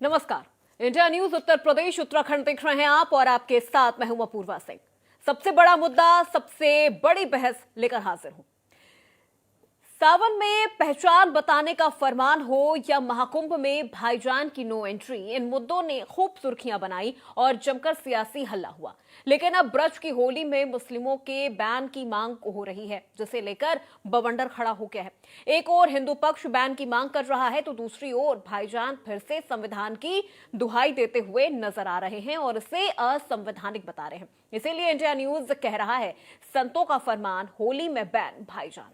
नमस्कार। India news Uttar Pradesh Uttarakhand देख रहे हैं आप और आपके साथ मैं हूं अपूर्वा सिंह। सबसे बड़ा मुद्दा, सबसे बड़ी बहस लेकर हाजिर हूं। सावन में पहचान बताने का फरमान हो या महाकुंभ में भाईजान की नो एंट्री, इन मुद्दों ने खूब सुर्खियां बनाई और जमकर सियासी हल्ला हुआ। लेकिन अब ब्रज की होली में मुस्लिमों के बैन की मांग हो रही है, जिसे लेकर बवंडर खड़ा हो गया है। एक ओर हिंदू पक्ष बैन की मांग कर रहा है तो दूसरी ओर भाईजान फिर से संविधान की दुहाई देते हुए नजर आ रहे हैं और इसे असंवैधानिक बता रहे हैं। इसीलिए इंडिया न्यूज कह रहा है, संतों का फरमान, होली में बैन भाईजान।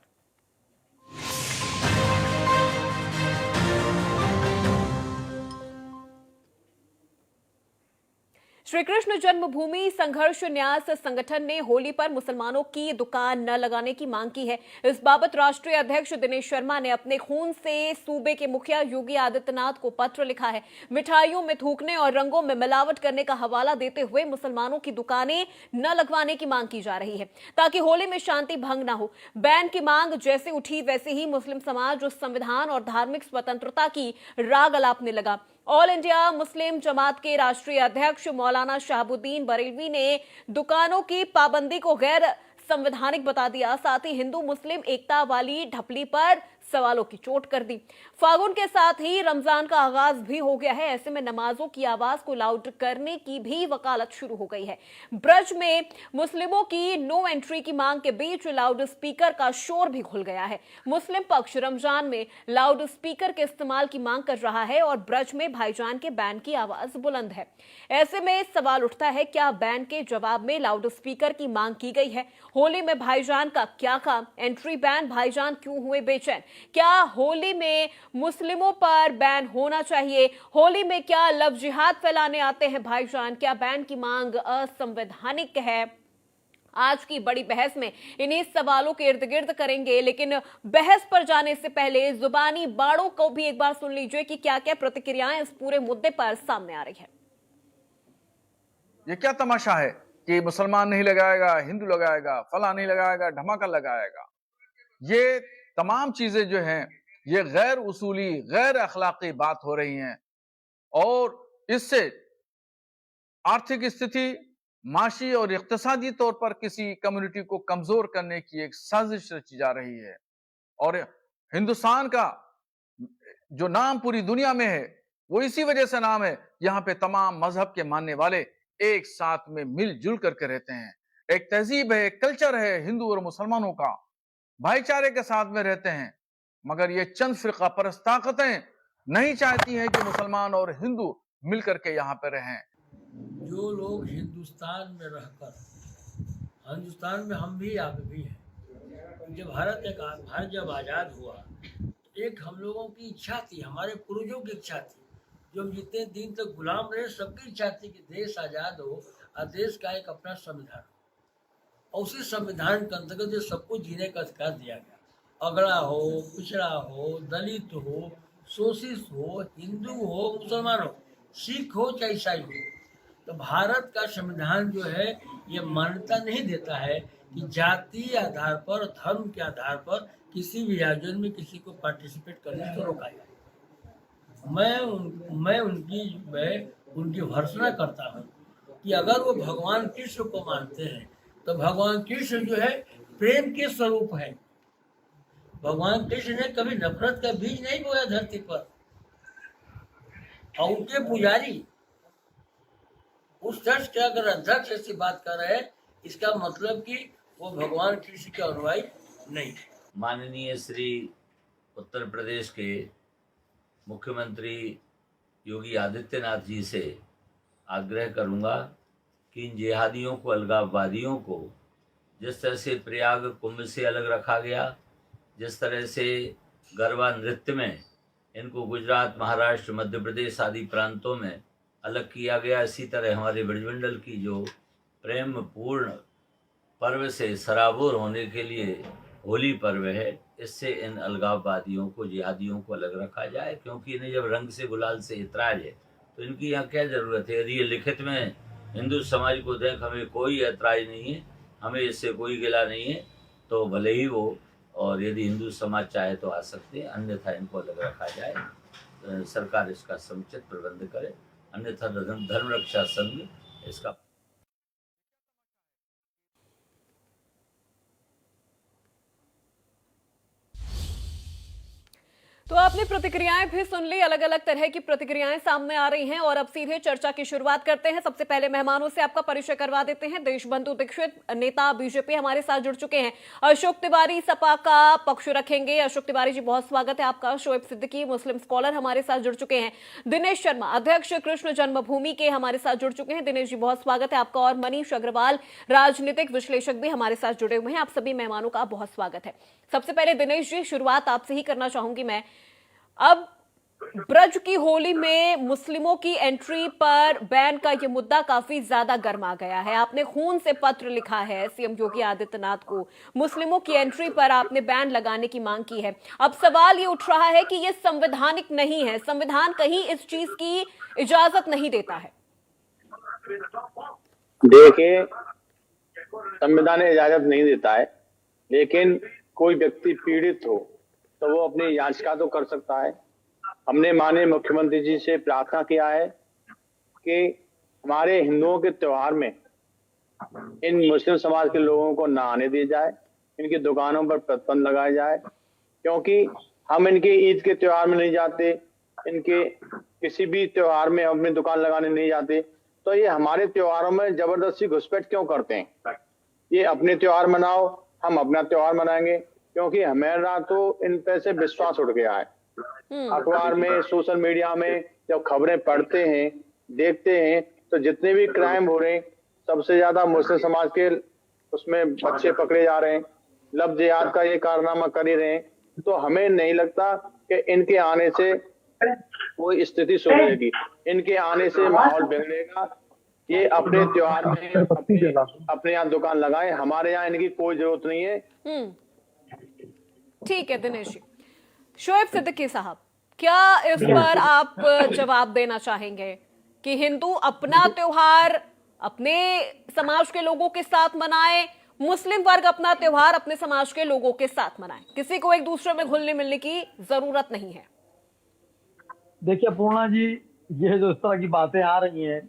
श्री कृष्ण जन्मभूमि संघर्ष न्यास संगठन ने होली पर मुसलमानों की दुकान न लगाने की मांग की है। इस बाबत राष्ट्रीय अध्यक्ष दिनेश शर्मा ने अपने खून से सूबे के मुखिया योगी आदित्यनाथ को पत्र लिखा है। मिठाइयों में थूकने और रंगों में मिलावट करने का हवाला देते हुए मुसलमानों की दुकानें न लगवाने की मांग की जा रही है, ताकि होली में शांति भंग न हो। बैन की मांग जैसे उठी वैसे ही मुस्लिम समाज उस संविधान और धार्मिक स्वतंत्रता की राग अलापने लगा। ऑल इंडिया मुस्लिम जमात के राष्ट्रीय अध्यक्ष मौलाना शहाबुद्दीन बरेलवी ने दुकानों की पाबंदी को गैर संवैधानिक बता दिया। साथ ही हिंदू मुस्लिम एकता वाली ढपली पर सवालों की चोट कर दी। फागुन के साथ ही रमजान का आगाज भी हो गया है, ऐसे में नमाजों की आवाज को लाउड करने की भी वकालत शुरू हो गई है। ब्रज में मुस्लिमों की नो एंट्री की मांग के बीच लाउड स्पीकर का शोर भी खुल गया है। मुस्लिम पक्ष रमजान में लाउड स्पीकर के इस्तेमाल की मांग कर रहा है और ब्रज में भाईजान के बैन की आवाज बुलंद है। ऐसे में सवाल उठता है, क्या बैन के जवाब में लाउड स्पीकर की मांग की गई है? होली में भाईजान का क्या काम? एंट्री बैन, भाईजान क्यों हुए बेचैन? क्या होली में मुस्लिमों पर बैन होना चाहिए? होली में क्या लव जिहाद फैलाने आते हैं भाईजान? क्या बैन की मांग असंवैधानिक है? आज की बड़ी बहस में इन्हीं सवालों के इर्द गिर्द करेंगे, लेकिन बहस पर जाने से पहले जुबानी बाड़ों को भी एक बार सुन लीजिए कि क्या क्या प्रतिक्रियाएं इस पूरे मुद्दे पर सामने आ रही है। ये क्या तमाशा है कि मुसलमान नहीं लगाएगा, हिंदू लगाएगा, फला नहीं लगाएगा, धमाका लगाएगा। ये तमाम चीजें जो हैं, ये गैर उसूली, गैर अखलाकी बात हो रही हैं और इससे आर्थिक स्थिति, माशी और इक्तिसादी तौर पर किसी कम्युनिटी को कमजोर करने की एक साजिश रची जा रही है। और हिंदुस्तान का जो नाम पूरी दुनिया में है, वो इसी वजह से नाम है, यहाँ पे तमाम मजहब के मानने वाले एक साथ में मिलजुल करके रहते हैं। एक तहजीब है, एक कल्चर है हिंदू और मुसलमानों का, भाईचारे के साथ में रहते हैं। मगर ये चंद फिरका परस्त ताकतें नहीं चाहती हैं कि मुसलमान और हिंदू मिलकर के यहाँ पे रहें। जो लोग हिंदुस्तान में रहकर, हिंदुस्तान में हम भी आप भी हैं, जब भारत जब आज़ाद हुआ, एक हम लोगों की इच्छा थी, हमारे पूर्वजों की इच्छा थी, जो हम जितने दिन तक गुलाम रहे सबकी इच्छा थी कि देश आज़ाद हो और देश का एक अपना संविधान हो, और उसी संविधान के अंतर्गत जो सबको जीने का अधिकार दिया गया। अगड़ा हो, पिछड़ा हो, दलित हो, शोषित हो, हिंदू हो, मुसलमान हो, सिख हो चाहे ईसाई हो, तो भारत का संविधान जो है ये मान्यता नहीं देता है कि जाति आधार पर, धर्म के आधार पर किसी भी आयोजन में किसी को पार्टिसिपेट करने से रोका जाए। मैं उनकी भर्त्सना करता हूँ कि अगर वो भगवान कृष्ण को मानते हैं तो भगवान कृष्ण जो है प्रेम के स्वरूप है। भगवान कृष्ण ने कभी नफरत का बीज नहीं बोया धरती पर, और उनके पुजारी उस चर्च के अगर अध्यक्ष ऐसी बात कर रहे हैं, इसका मतलब कि वो भगवान कृष्ण के अनुयायी नहीं। माननीय श्री उत्तर प्रदेश के मुख्यमंत्री योगी आदित्यनाथ जी से आग्रह करूंगा कि इन जिहादियों को, अलगाववादियों को, जिस तरह से प्रयाग कुंभ से अलग रखा गया, जिस तरह से गरबा नृत्य में इनको गुजरात, महाराष्ट्र, मध्य प्रदेश आदि प्रांतों में अलग किया गया, इसी तरह हमारे ब्रजमंडल की जो प्रेम पूर्ण पर्व से सराबोर होने के लिए होली पर्व है, इससे इन अलगाववादियों को, जिहादियों को अलग रखा जाए। क्योंकि इन्हें जब रंग से, गुलाल से इतराज है तो इनकी यहाँ क्या ज़रूरत है? यदि ये लिखित में हिंदू समाज को देख, हमें कोई ऐतराज नहीं है, हमें इससे कोई गिला नहीं है, तो भले ही वो, और यदि हिंदू समाज चाहे तो आ सकते हैं, अन्यथा इनको अलग रखा जाए। सरकार इसका समुचित प्रबंध करे, अन्यथा धर्म रक्षा संघ इसका तो आपने प्रतिक्रियाएं भी सुन ली। अलग अलग तरह की प्रतिक्रियाएं सामने आ रही हैं और अब सीधे चर्चा की शुरुआत करते हैं। सबसे पहले मेहमानों से आपका परिचय करवा देते हैं। देशबंधु दीक्षित नेता बीजेपी हमारे साथ जुड़ चुके हैं। अशोक तिवारी सपा का पक्ष रखेंगे। अशोक तिवारी जी, बहुत स्वागत है आपका। शोएब सिद्दीकी मुस्लिम स्कॉलर हमारे साथ जुड़ चुके हैं। दिनेश शर्मा अध्यक्ष कृष्ण जन्मभूमि के हमारे साथ जुड़ चुके हैं। दिनेश जी, बहुत स्वागत है आपका। और मनीष अग्रवाल राजनीतिक विश्लेषक भी हमारे साथ जुड़े हुए हैं। आप सभी मेहमानों का बहुत स्वागत है। सबसे पहले दिनेश जी, शुरुआत आपसे ही करना चाहूंगी मैं। अब ब्रज की होली में मुस्लिमों की एंट्री पर बैन का ये मुद्दा काफी ज्यादा गर्मा गया है। आपने खून से पत्र लिखा है सीएम योगी आदित्यनाथ को। मुस्लिमों की एंट्री पर आपने बैन लगाने की मांग की है। अब सवाल ये उठ रहा है कि ये संवैधानिक नहीं है, संविधान कहीं इस चीज की इजाजत नहीं देता है। देखिए, संविधान इजाजत नहीं देता है, लेकिन कोई व्यक्ति पीड़ित हो तो वो अपनी याचिका तो कर सकता है। हमने माननीय मुख्यमंत्री जी से प्रार्थना किया है कि हमारे हिंदुओं के त्योहार में इन मुस्लिम समाज के लोगों को ना आने दिया जाए, इनकी दुकानों पर प्रतिबंध लगाया जाए, क्योंकि हम इनके ईद के त्योहार में नहीं जाते, इनके किसी भी त्योहार में अपनी दुकान लगाने नहीं जाते, तो ये हमारे त्योहारों में जबरदस्ती घुसपैठ क्यों करते हैं। ये अपने त्योहार मनाओ, हम अपना त्योहार मनाएंगे, क्योंकि हमारा तो इन पे से विश्वास उठ गया है। अखबार में, सोशल मीडिया में जब खबरें पढ़ते हैं, देखते हैं, तो जितने भी क्राइम हो रहे हैं सबसे ज्यादा मुस्लिम समाज के उसमें बच्चे पकड़े जा रहे हैं, लब जिहाद का ये कारनामा कर ही रहे हैं। तो हमें नहीं लगता कि इनके आने से कोई स्थिति सुधरेगी, इनके आने से माहौल बिगड़ेगा। ये अपने त्योहार में अपने यहाँ दुकान लगाएं, हमारे यहाँ इनकी कोई जरूरत नहीं है। ठीक है दिनेश जी। शोएब सिद्दीकी साहब, क्या इस पर आप जवाब देना चाहेंगे कि हिंदू अपना त्योहार अपने समाज के लोगों के साथ मनाए, मुस्लिम वर्ग अपना त्योहार अपने समाज के लोगों के साथ मनाए, किसी को एक दूसरे में घुलने मिलने की जरूरत नहीं है? देखिए पूर्णा जी, ये जो इस तरह की बातें आ रही हैं,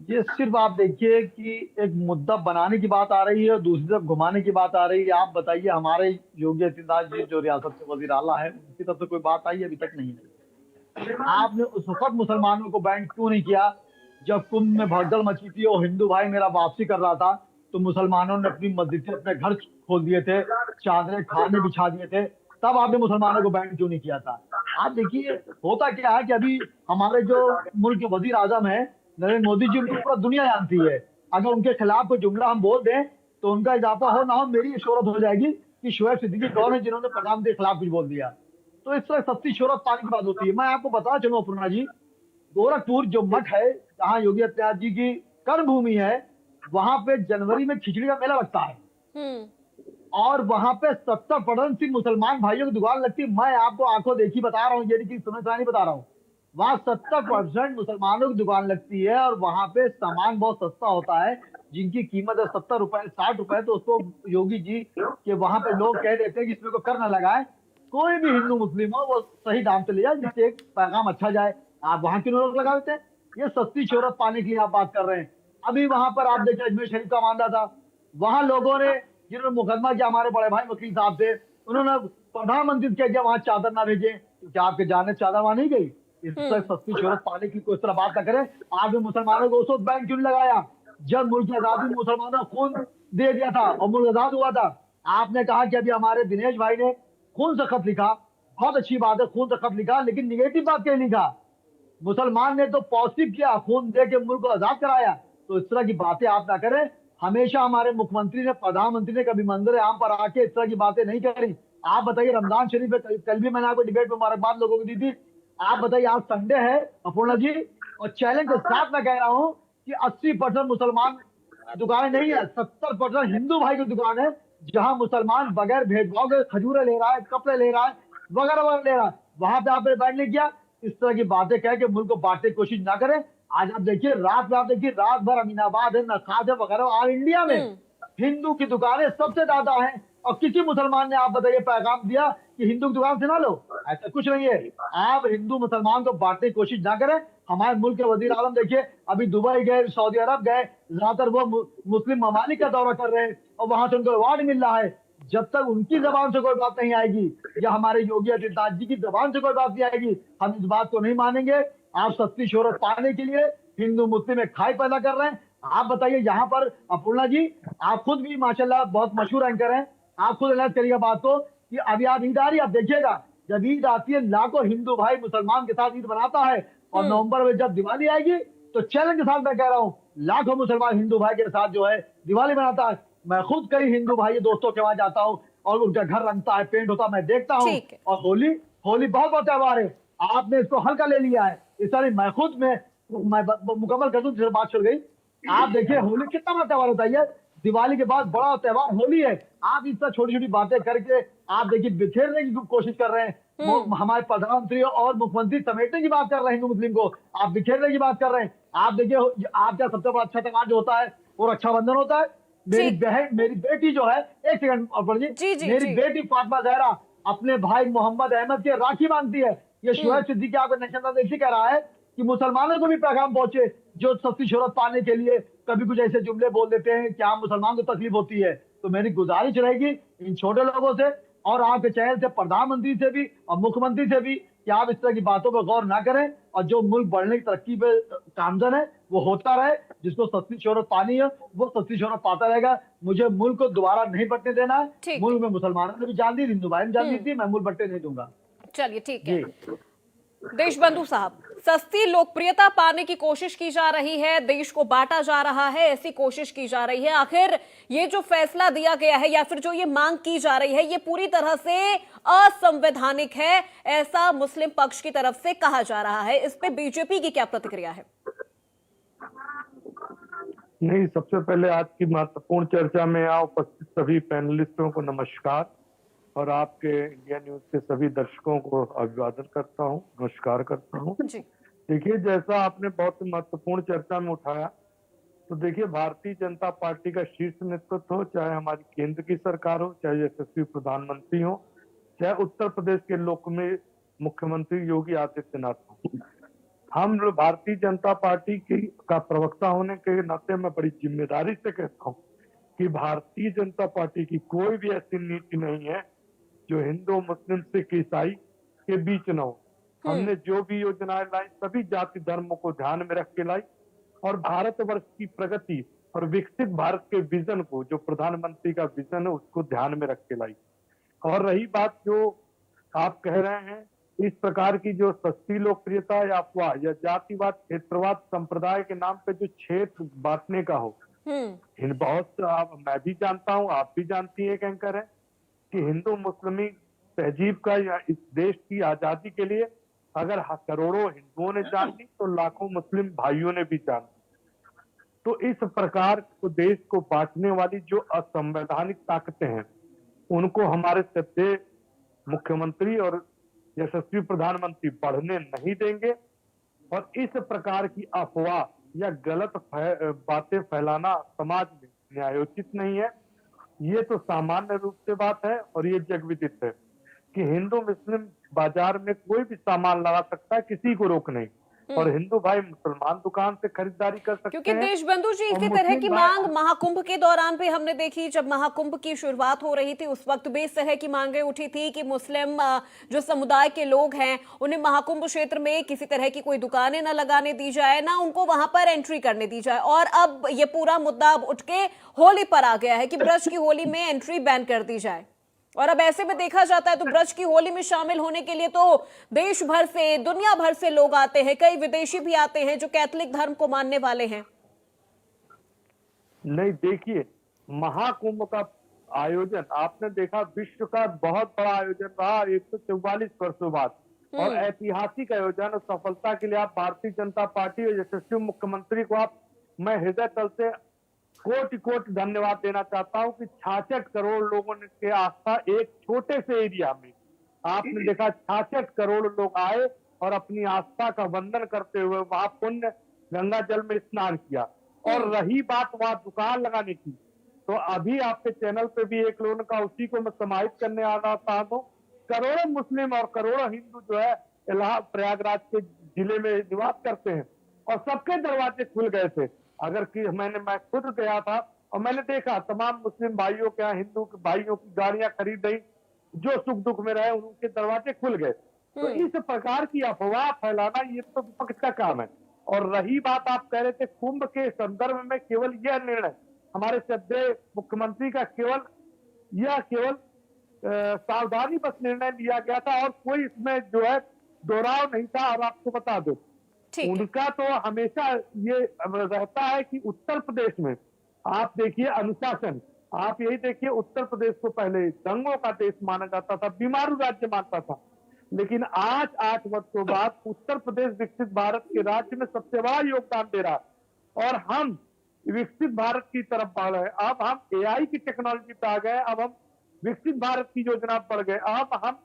ये सिर्फ आप देखिए कि एक मुद्दा बनाने की बात आ रही है और दूसरी तरफ घुमाने की बात आ रही है। आप बताइए, हमारे योगी आदित्यनाथ जी जो रियासत के वजीर आला है, उनकी तरफ से कोई बात आई अभी तक नहीं है। आपने उस वक्त मुसलमानों को बैन क्यों नहीं किया जब कुंभ में भगदड़ मची थी और हिंदू भाई मेरा वापसी कर रहा था, तो मुसलमानों ने अपनी मस्जिद से अपने घर खोल दिए थे, चादरें खाने बिछा दिए थे, तब आपने मुसलमानों को बैन क्यों नहीं किया था? आप देखिए होता क्या है कि अभी हमारे जो मुल्क के वजीर आजम है नरेंद्र मोदी जी, उनको पूरा दुनिया जानती है। अगर उनके खिलाफ कोई जुमला हम बोल दें तो उनका इजाफा हो ना हो मेरी शोहरत हो जाएगी कि शोएब सिद्दीकी कौन है जिन्होंने प्रधानमंत्री के खिलाफ कुछ बोल दिया। तो इस तरह सस्ती शोहरत पाने की बात होती है। मैं आपको बता चलूं अपूर्णा जी, गोरखपुर जो मठ है जहाँ योगी आदित्यनाथ जी की कर्म भूमि है, वहां पे जनवरी में खिचड़ी का मेला लगता है और वहां पे 70% सिर्फ मुसलमान भाइयों की दुकान लगती है। मैं आपको आंखों देखी बता रहा हूँ, ये नहीं सुना नहीं बता रहा हूँ। वहां 70% मुसलमानों की दुकान लगती है और वहां पे सामान बहुत सस्ता होता है, जिनकी कीमत है 70 रुपए 60 रुपए। तो उसको योगी जी के वहां पे लोग कह देते हैं कि इसमें को कर ना लगाए, कोई भी हिंदू मुस्लिम हो वो सही दाम से ले जाए, जिससे एक पैगाम अच्छा जाए। आप वहां क्यों रोक लगा देते हैं? ये सस्ती शोहरत पाने के लिए आप बात कर रहे हैं। अभी वहां पर आप देखिए अजमेर शरीफ का मामला था, वहां लोगों ने जिन्होंने मुकदमा किया हमारे बड़े भाई वकील साहब से, उन्होंने प्रधानमंत्री कह दिया वहां चादर ना भेजे, क्या आपके जाने चादर वहां नहीं गई? इस तरह सस्ती शोहरत पाने की कोई तरह बात ना करें। आज मुसलमानों को उस वक्त बैन क्यों लगाया जब मुल्क की आजादी में मुसलमानों खून दे दिया था और मुल्क आजाद हुआ था? आपने कहा कि अभी हमारे दिनेश भाई ने खून से खत लिखा, बहुत अच्छी बात है, खून से खत लिखा, लेकिन निगेटिव बात क्या लिखा? मुसलमान ने तो पॉजिटिव किया, खून दे के मुल्क को आजाद कराया। तो इस तरह की बातें आप ना करें। हमेशा हमारे मुख्यमंत्री ने, प्रधानमंत्री ने कभी मंदिर आम पर आके इस तरह की बातें नहीं करी। आप बताइए, रमजान शरीफ में कल भी मैंने आपको डिबेट में मुबारकबाद लोगों को दी थी। आप बताइए, आज संडे है अपूर्णा जी, और चैलेंज के साथ मैं कह रहा हूं कि 80% मुसलमान दुकानें नहीं है, 70% हिंदू भाई की दुकान है, जहां मुसलमान बगैर भेदभाव के खजूरें ले रहा है, कपड़े ले रहा है, वगैरह वगैरह ले रहा है। वहां पे आपने बैन नहीं किया। इस तरह की बातें कह के मुल्क को बांटने की कोशिश ना करें। आज आप देखिए रात में, आप देखिए रात भर अमीनाबाद है, नखाद है, वगैरह, ऑल इंडिया में हिंदू की दुकानें सबसे ज्यादा हैं। और किसी मुसलमान ने, आप बताइए, पैगाम दिया कि हिंदू की दुकान से ना लो? ऐसा कुछ नहीं है। आप हिंदू मुसलमान को बांटने की कोशिश ना करें। हमारे मुल्क के वजीर आलम देखिए, अभी दुबई गए, सऊदी अरब गए, ज्यादातर वो मुस्लिम ममालिक का दौरा कर रहे हैं और वहां से उनको अवार्ड मिल रहा है। जब तक उनकी जबान से कोई बात नहीं आएगी या हमारे योगी आदित्यनाथ जी की जबान से कोई बात नहीं आएगी, हम इस बात को नहीं मानेंगे। आप सस्ती शोहरत पाने के लिए हिंदू मुस्लिम में खाई पैदा कर रहे हैं। आप बताइए, यहाँ पर अपूर्णा जी, आप खुद भी माशाल्लाह बहुत मशहूर एंकर हैं, आप खुद एलान करिएगा बात को कि अभी आप ईद आ रही है, आप देखिएगा जब ईद आती है लाखों हिंदू भाई मुसलमान के साथ ईद मनाता है, और नवंबर में जब दिवाली आएगी तो चैलेंज के साथ मैं कह रहा हूँ लाखों मुसलमान हिंदू भाई के साथ जो है दिवाली मनाता है। मैं खुद कई हिंदू भाई दोस्तों के वहां जाता हूँ और उनका घर रंगता है, पेंट होता है, मैं देखता हूँ। ठीक है। और होली बहुत बड़ा त्योहार है, आपने इसको हल्का ले लिया है। इस तरह मैं खुद मैं मुकम्मल कर दूं, बात चल गई। आप देखिए होली कितना बड़ा त्योहार होता है, ये दिवाली के बाद बड़ा त्योहार होली है। आप इस तरह छोटी छोटी बातें करके आप देखिए बिखेरने की कोशिश कर रहे हैं। हमारे प्रधानमंत्री और मुख्यमंत्री समेटने की बात कर रहे हैं हिंदू मुस्लिम को, आप बिखेरने की बात कर रहे हैं। आप देखिए आपका सबसे बड़ा अच्छा त्योहार जो होता है वो रक्षाबंधन होता है। मेरी बहन, मेरी बेटी जो है, एक सेकंड जी, मेरी बेटी फातिमा जहरा अपने भाई मोहम्मद अहमद के राखी बांधती है। ये शुएब सिद्दीकी आपको नेशनल इसी कह रहा है कि मुसलमानों को भी पैगाम पहुंचे जो सस्ती शोहरत पाने के लिए कभी कुछ ऐसे जुमले बोल देते हैं कि आप मुसलमान को तकलीफ होती है। तो मेरी गुजारिश रहेगी इन छोटे लोगों से और आपके चैनल से, प्रधानमंत्री से भी और मुख्यमंत्री से भी, कि आप इस तरह की बातों पर गौर ना करें और जो मुल्क बढ़ने की तरक्की पे कामजन है वो होता रहे। जिसको सस्ती शोहरत पानी है वो सस्ती शोहरत पाता रहेगा। मुझे मुल्क को दोबारा नहीं बटने देना है। मुल्क में मुसलमानों ने भी जान दी, हिंदू भाई ने जान दी थी, मैं मुल्क बटने नहीं दूंगा। चलिए ठीक है। देशबंधु साहब, सस्ती लोकप्रियता पाने की कोशिश की जा रही है, देश को बांटा जा रहा है, ऐसी कोशिश की जा रही है। आखिर ये जो फैसला दिया गया है या फिर जो ये मांग की जा रही है, ये पूरी तरह से असंवैधानिक है, ऐसा मुस्लिम पक्ष की तरफ से कहा जा रहा है। इस पे बीजेपी की क्या प्रतिक्रिया है? नहीं, सबसे पहले आज की महत्वपूर्ण चर्चा में यहाँ उपस्थित सभी पैनलिस्टों को नमस्कार और आपके इंडिया न्यूज के सभी दर्शकों को अभिवादन करता हूँ, नमस्कार करता हूँ। देखिए, जैसा आपने बहुत महत्वपूर्ण चर्चा में उठाया, तो देखिए भारतीय जनता पार्टी का शीर्ष नेतृत्व हो, चाहे हमारी केंद्र की सरकार हो, चाहे यशस्वी प्रधानमंत्री हो, चाहे उत्तर प्रदेश के लोकप्रिय मुख्यमंत्री योगी आदित्यनाथ हो, हम भारतीय जनता पार्टी का प्रवक्ता होने के नाते मैं बड़ी जिम्मेदारी से कहता हूँ कि भारतीय जनता पार्टी की कोई भी ऐसी नीति नहीं है जो हिंदू, मुस्लिम, सिख, ईसाई के बीच न हो। हमने जो भी योजनाएं लाई सभी जाति धर्मों को ध्यान में रख के लाई और भारतवर्ष की प्रगति और विकसित भारत के विजन को, जो प्रधानमंत्री का विजन है, उसको ध्यान में रख के लाई। और रही बात जो आप कह रहे हैं, इस प्रकार की जो सस्ती लोकप्रियता या अफवाह या जातिवाद, क्षेत्रवाद, संप्रदाय के नाम पे जो क्षेत्र बांटने का हो, बहुत मैं भी जानता हूँ, आप भी जानती है, एक एंकर है कि हिंदू मुस्लिमी तहजीब का या इस देश की आजादी के लिए अगर करोड़ों हिंदुओं ने जान ली तो लाखों मुस्लिम भाइयों ने भी जान ली। तो इस प्रकार को देश को बांटने वाली जो असंवैधानिक ताकतें हैं उनको हमारे श्रद्धेय मुख्यमंत्री और यशस्वी प्रधानमंत्री बढ़ने नहीं देंगे। और इस प्रकार की अफवाह या गलत बातें फैलाना समाज में न्यायोचित नहीं है। ये तो सामान्य रूप से बात है और ये जगविदित है कि हिंदू मुस्लिम बाजार में कोई भी सामान लगा सकता है, किसी को रोक नहीं, और हिंदू भाई मुसलमान दुकान से खरीदारी कर सकते हैं। क्योंकि देशबंधु जी, इसी तरह की मांग महाकुंभ के दौरान भी हमने देखी। जब महाकुंभ की शुरुआत हो रही थी उस वक्त भी इस तरह की मांगे उठी थी कि मुस्लिम जो समुदाय के लोग हैं उन्हें महाकुंभ क्षेत्र में किसी तरह की कोई दुकानें न लगाने दी जाए, ना उनको वहां पर एंट्री करने दी जाए। और अब ये पूरा मुद्दा अब उठ के होली पर आ गया है कि ब्रज की होली में एंट्री बैन कर दी जाए। और अब ऐसे में देखा जाता है तो ब्रज की होली में शामिल होने के लिए तो देश भर से, दुनिया भर से लोग आते हैं, कई विदेशी भी आते हैं जो कैथोलिक धर्म को मानने वाले हैं। नहीं, देखिए, महाकुंभ का आयोजन आपने देखा विश्व का बहुत बड़ा आयोजन रहा 144 वर्षों बाद, और ऐतिहासिक आयोजन और सफलता के लिए आप भारतीय जनता पार्टी और यशस्वी मुख्यमंत्री को मैं हृदय तल से कोटि कोटि धन्यवाद देना चाहता हूं कि 66 करोड़ लोगों ने के आस्था एक छोटे से एरिया में आपने देखा 66 करोड़ लोग आए और अपनी आस्था का वंदन करते हुए वहां पुण्य गंगा जल में स्नान किया। और रही बात वहां दुकान लगाने की, तो अभी आपके चैनल पे भी एक लोगों का उसी को मैं समाहित करने आ रहा था, तो करोड़ों मुस्लिम और करोड़ों हिंदू जो है इलाहाबाद प्रयागराज के जिले में निवास करते हैं और सबके दरवाजे खुल गए थे। अगर कि मैं खुद गया था और मैंने देखा तमाम मुस्लिम भाइयों के यहाँ हिंदू भाइयों की गाड़ियां खरीद रही, जो सुख दुख में रहे उनके दरवाजे खुल गए। तो इस प्रकार की अफवाह फैलाना ये तो विपक्ष का काम है। और रही बात आप कह रहे थे कुंभ के संदर्भ में, केवल यह निर्णय हमारे श्रद्धेय मुख्यमंत्री का केवल सावधानी बस निर्णय लिया गया था और कोई इसमें जो है दोहराव नहीं था। और आपको बता दो उनका तो हमेशा ये रहता है कि उत्तर प्रदेश में आप देखिए अनुशासन, आप यही देखिए उत्तर प्रदेश को पहले दंगों का देश माना जाता था, बीमारू राज्य मानता था, लेकिन आज 8 वर्षों बाद उत्तर प्रदेश विकसित भारत के राज्य में सबसे बड़ा योगदान दे रहा है और हम विकसित भारत की तरफ बढ़ रहे हैं। अब हम एआई की टेक्नोलॉजी पे आ गए, अब हम विकसित भारत की योजना बढ़ गए, अब हम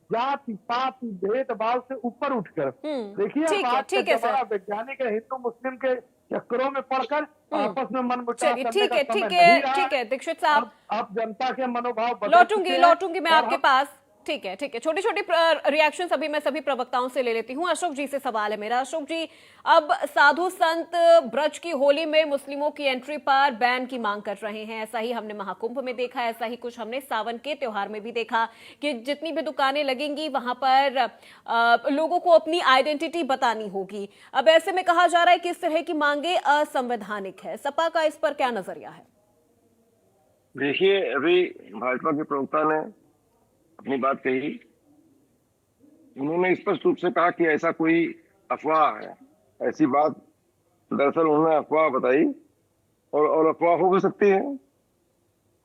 जाति पाति भेदभाव से ऊपर उठकर देखिए ठीक है सर, वैज्ञानिक हिंदू मुस्लिम के चक्करों में पड़कर आपस में मन मुटाव करने का समय नहीं रहा। ठीक है दीक्षित साहब, अब जनता के मनोभाव लौटूंगी मैं आपके पास। ठीक है छोटी छोटी रिएक्शंस अभी मैं सभी प्रवक्ताओं से ले लेती हूं। अशोक जी से सवाल है मेरा। अशोक जी, अब साधु संत ब्रज की होली में मुस्लिमों की एंट्री पर बैन की मांग कर रहे हैं। ऐसा ही हमने महाकुंभ में देखा, ऐसा ही कुछ हमने सावन के त्योहार में भी देखा कि जितनी भी दुकानें लगेंगी वहां पर लोगों को अपनी आइडेंटिटी बतानी होगी। अब ऐसे में कहा जा रहा है कि इस तरह की मांगे असंवैधानिक है। सपा का इस पर क्या नजरिया है? देखिए, अभी भाजपा के प्रवक्ता ने अपनी बात कही, उन्होंने स्पष्ट रूप से कहा कि ऐसा कोई अफवाह है। ऐसी बात दरअसल उन्होंने अफवाह बताई और अफवाह हो भी सकती है,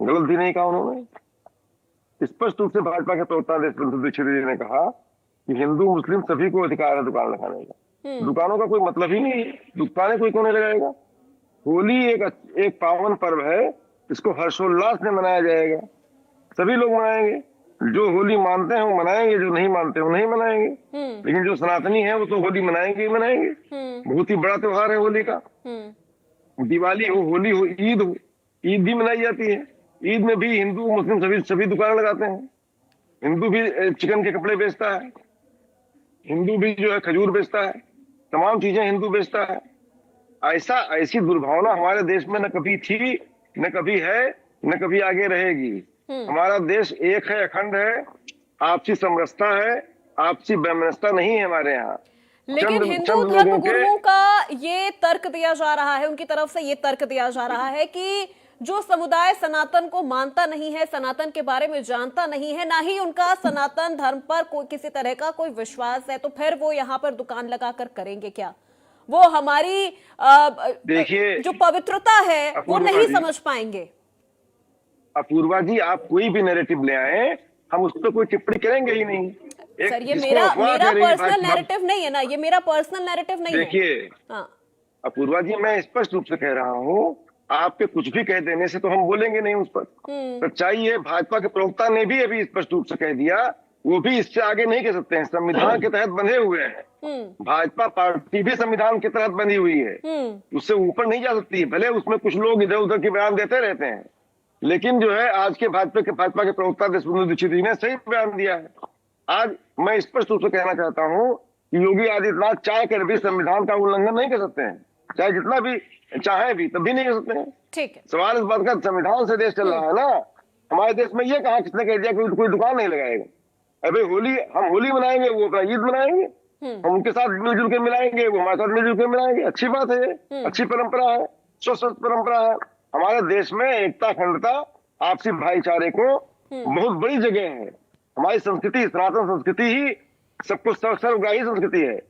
गलत भी नहीं कहा उन्होंने। स्पष्ट रूप से भाजपा के प्रवक्ता देशबंधु दीक्षित जी ने कहा कि हिंदू मुस्लिम सभी को अधिकार है दुकान लगाने का। दुकानों का कोई मतलब ही नहीं है, दुकानें कोई क्यों नहीं लगाएगा। होली एक पावन पर्व है, इसको हर्षोल्लास से मनाया जाएगा, सभी लोग मनाएंगे। जो होली मानते हैं वो मनाएंगे, जो नहीं मानते वो नहीं मनाएंगे, लेकिन जो सनातनी है वो तो होली मनाएंगे ही मनाएंगे। बहुत ही बड़ा त्योहार है होली का। दिवाली हो, होली हो, ईद हो, ईद भी मनाई जाती है। ईद में भी हिंदू मुस्लिम सभी दुकान लगाते हैं। हिंदू भी चिकन के कपड़े बेचता है, हिंदू भी जो है खजूर बेचता है, तमाम चीजें हिंदू बेचता है। ऐसी दुर्भावना हमारे देश में न कभी थी, न कभी है, न कभी आगे रहेगी। हमारा देश एक है, अखंड है, आपसी समरसता है, आपसी वैमनस्यता नहीं है हमारे यहाँ। लेकिन हिंदू धर्मगुरुओं का ये तर्क दिया जा रहा है, उनकी तरफ से ये तर्क दिया जा रहा है कि जो समुदाय सनातन को मानता नहीं है, सनातन के बारे में जानता नहीं है, ना ही उनका सनातन धर्म पर कोई किसी तरह का कोई विश्वास है, तो फिर वो यहाँ पर दुकान लगाकर करेंगे क्या? वो हमारी देखिए जो पवित्रता है वो नहीं समझ पाएंगे। अपूर्वा जी, आप कोई भी नैरेटिव ले आए, हम उस पर कोई टिप्पणी करेंगे ही नहीं। सर, ये मेरा पर्सनल नैरेटिव नहीं है ना, ये मेरा पर्सनल नैरेटिव नहीं है। देखिए अपूर्वा जी, मैं स्पष्ट रूप से कह रहा हूँ, आपके कुछ भी कह देने से तो हम बोलेंगे नहीं उस पर। सच्चाई है, भाजपा के प्रवक्ता ने भी अभी स्पष्ट रूप से कह दिया, वो भी इससे आगे नहीं कह सकते हैं। संविधान के तहत बंधे हुए हैं, भाजपा पार्टी भी संविधान के तहत बंधी हुई है, उससे ऊपर नहीं जा सकती। भले उसमें कुछ लोग इधर उधर के बयान देते रहते हैं, लेकिन जो है आज के भाजपा के प्रवक्ता देशबंधु दीक्षित जी ने सही बयान दिया है। आज मैं स्पष्ट रूप से कहना चाहता हूँ कि योगी आदित्यनाथ चाह कर भी संविधान का उल्लंघन नहीं कर सकते हैं, चाहे जितना भी चाहे भी तब भी नहीं कर सकते हैं। ठीक है, सवाल इस बात का, संविधान से देश चल रहा है ना। हमारे देश में ये कहा, किसने कह दिया कोई दुकान नहीं लगाएगा? अरे होली, हम होली मनाएंगे, वो अपना ईद मनाएंगे, हम उनके साथ मिलजुल के मिलाएंगे, वो हमारे साथ मिलजुल के मिलाएंगे। अच्छी बात है, ये अच्छी परंपरा है, स्वस्थ परंपरा है। हमारे देश में एकता, अखंडता, आपसी भाईचारे को बहुत बड़ी जगह है। हमारी संस्कृति, सनातन संस्कृति ही सबको सर्वग्राही संस्कृति है,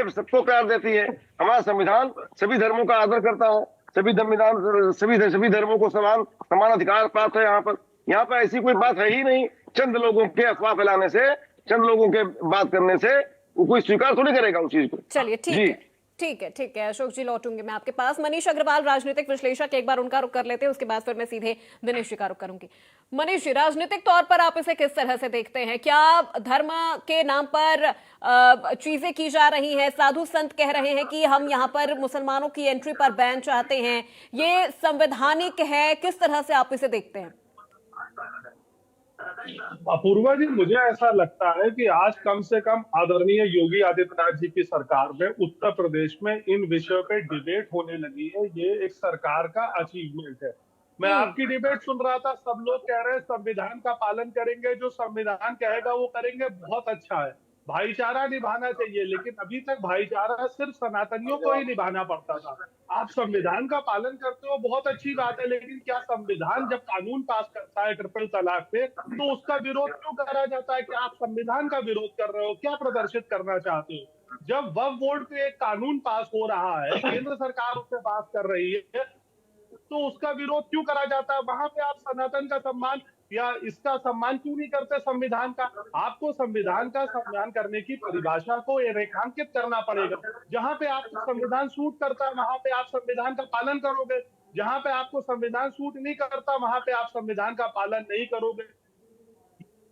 सबको प्यार देती है। हमारा संविधान सभी धर्मों का आदर करता है, सभी धर्मों को समान अधिकार प्राप्त है। यहाँ पर ऐसी कोई बात है ही नहीं। चंद लोगों के अफवाह फैलाने से, चंद लोगों के बात करने से वो कोई स्वीकार थोड़ी करेगा उस चीज को। चलिए ठीक है, ठीक है अशोक जी, लौटूंगी मैं आपके पास। मनीष अग्रवाल, राजनीतिक विश्लेषक, एक बार उनका रुख कर लेते हैं, उसके बाद फिर मैं सीधे दिनेश जी का रुख करूंगी। मनीष जी, राजनीतिक तौर पर आप इसे किस तरह से देखते हैं? क्या धर्म के नाम पर चीजें की जा रही हैं? साधु संत कह रहे हैं कि हम यहाँ पर मुसलमानों की एंट्री पर बैन चाहते हैं, ये संवैधानिक है? किस तरह से आप इसे देखते हैं? अपूर्वा जी, मुझे ऐसा लगता है कि आज कम से कम आदरणीय योगी आदित्यनाथ जी की सरकार में उत्तर प्रदेश में इन विषयों पे डिबेट होने लगी है। ये एक सरकार का अचीवमेंट है। मैं आपकी डिबेट सुन रहा था, सब लोग कह रहे हैं संविधान का पालन करेंगे, जो संविधान कहेगा वो करेंगे, बहुत अच्छा है। भाईचारा निभाना चाहिए, लेकिन अभी तक भाईचारा सिर्फ सनातनियों को ही निभाना पड़ता था। आप संविधान का पालन करते हो, बहुत अच्छी बात है, लेकिन क्या संविधान जब कानून पास करता है ट्रिपल तलाक पे, तो उसका विरोध क्यों करा जाता है? कि आप संविधान का विरोध कर रहे हो, क्या प्रदर्शित करना चाहते हो? जब वक्फ बोर्ड पे एक कानून पास हो रहा है, केंद्र सरकार उसे पास कर रही है, तो उसका विरोध क्यों करा जाता है? वहां पे आप सनातन का सम्मान या इसका सम्मान क्यों नहीं करते? संविधान का, आपको संविधान का सम्मान करने की परिभाषा को रेखांकित करना पड़ेगा। जहां पे आपको संविधान सूट करता है, वहां पे आप संविधान का पालन करोगे। जहां पे आपको संविधान सूट नहीं करता, वहां पे आप संविधान का पालन नहीं करोगे।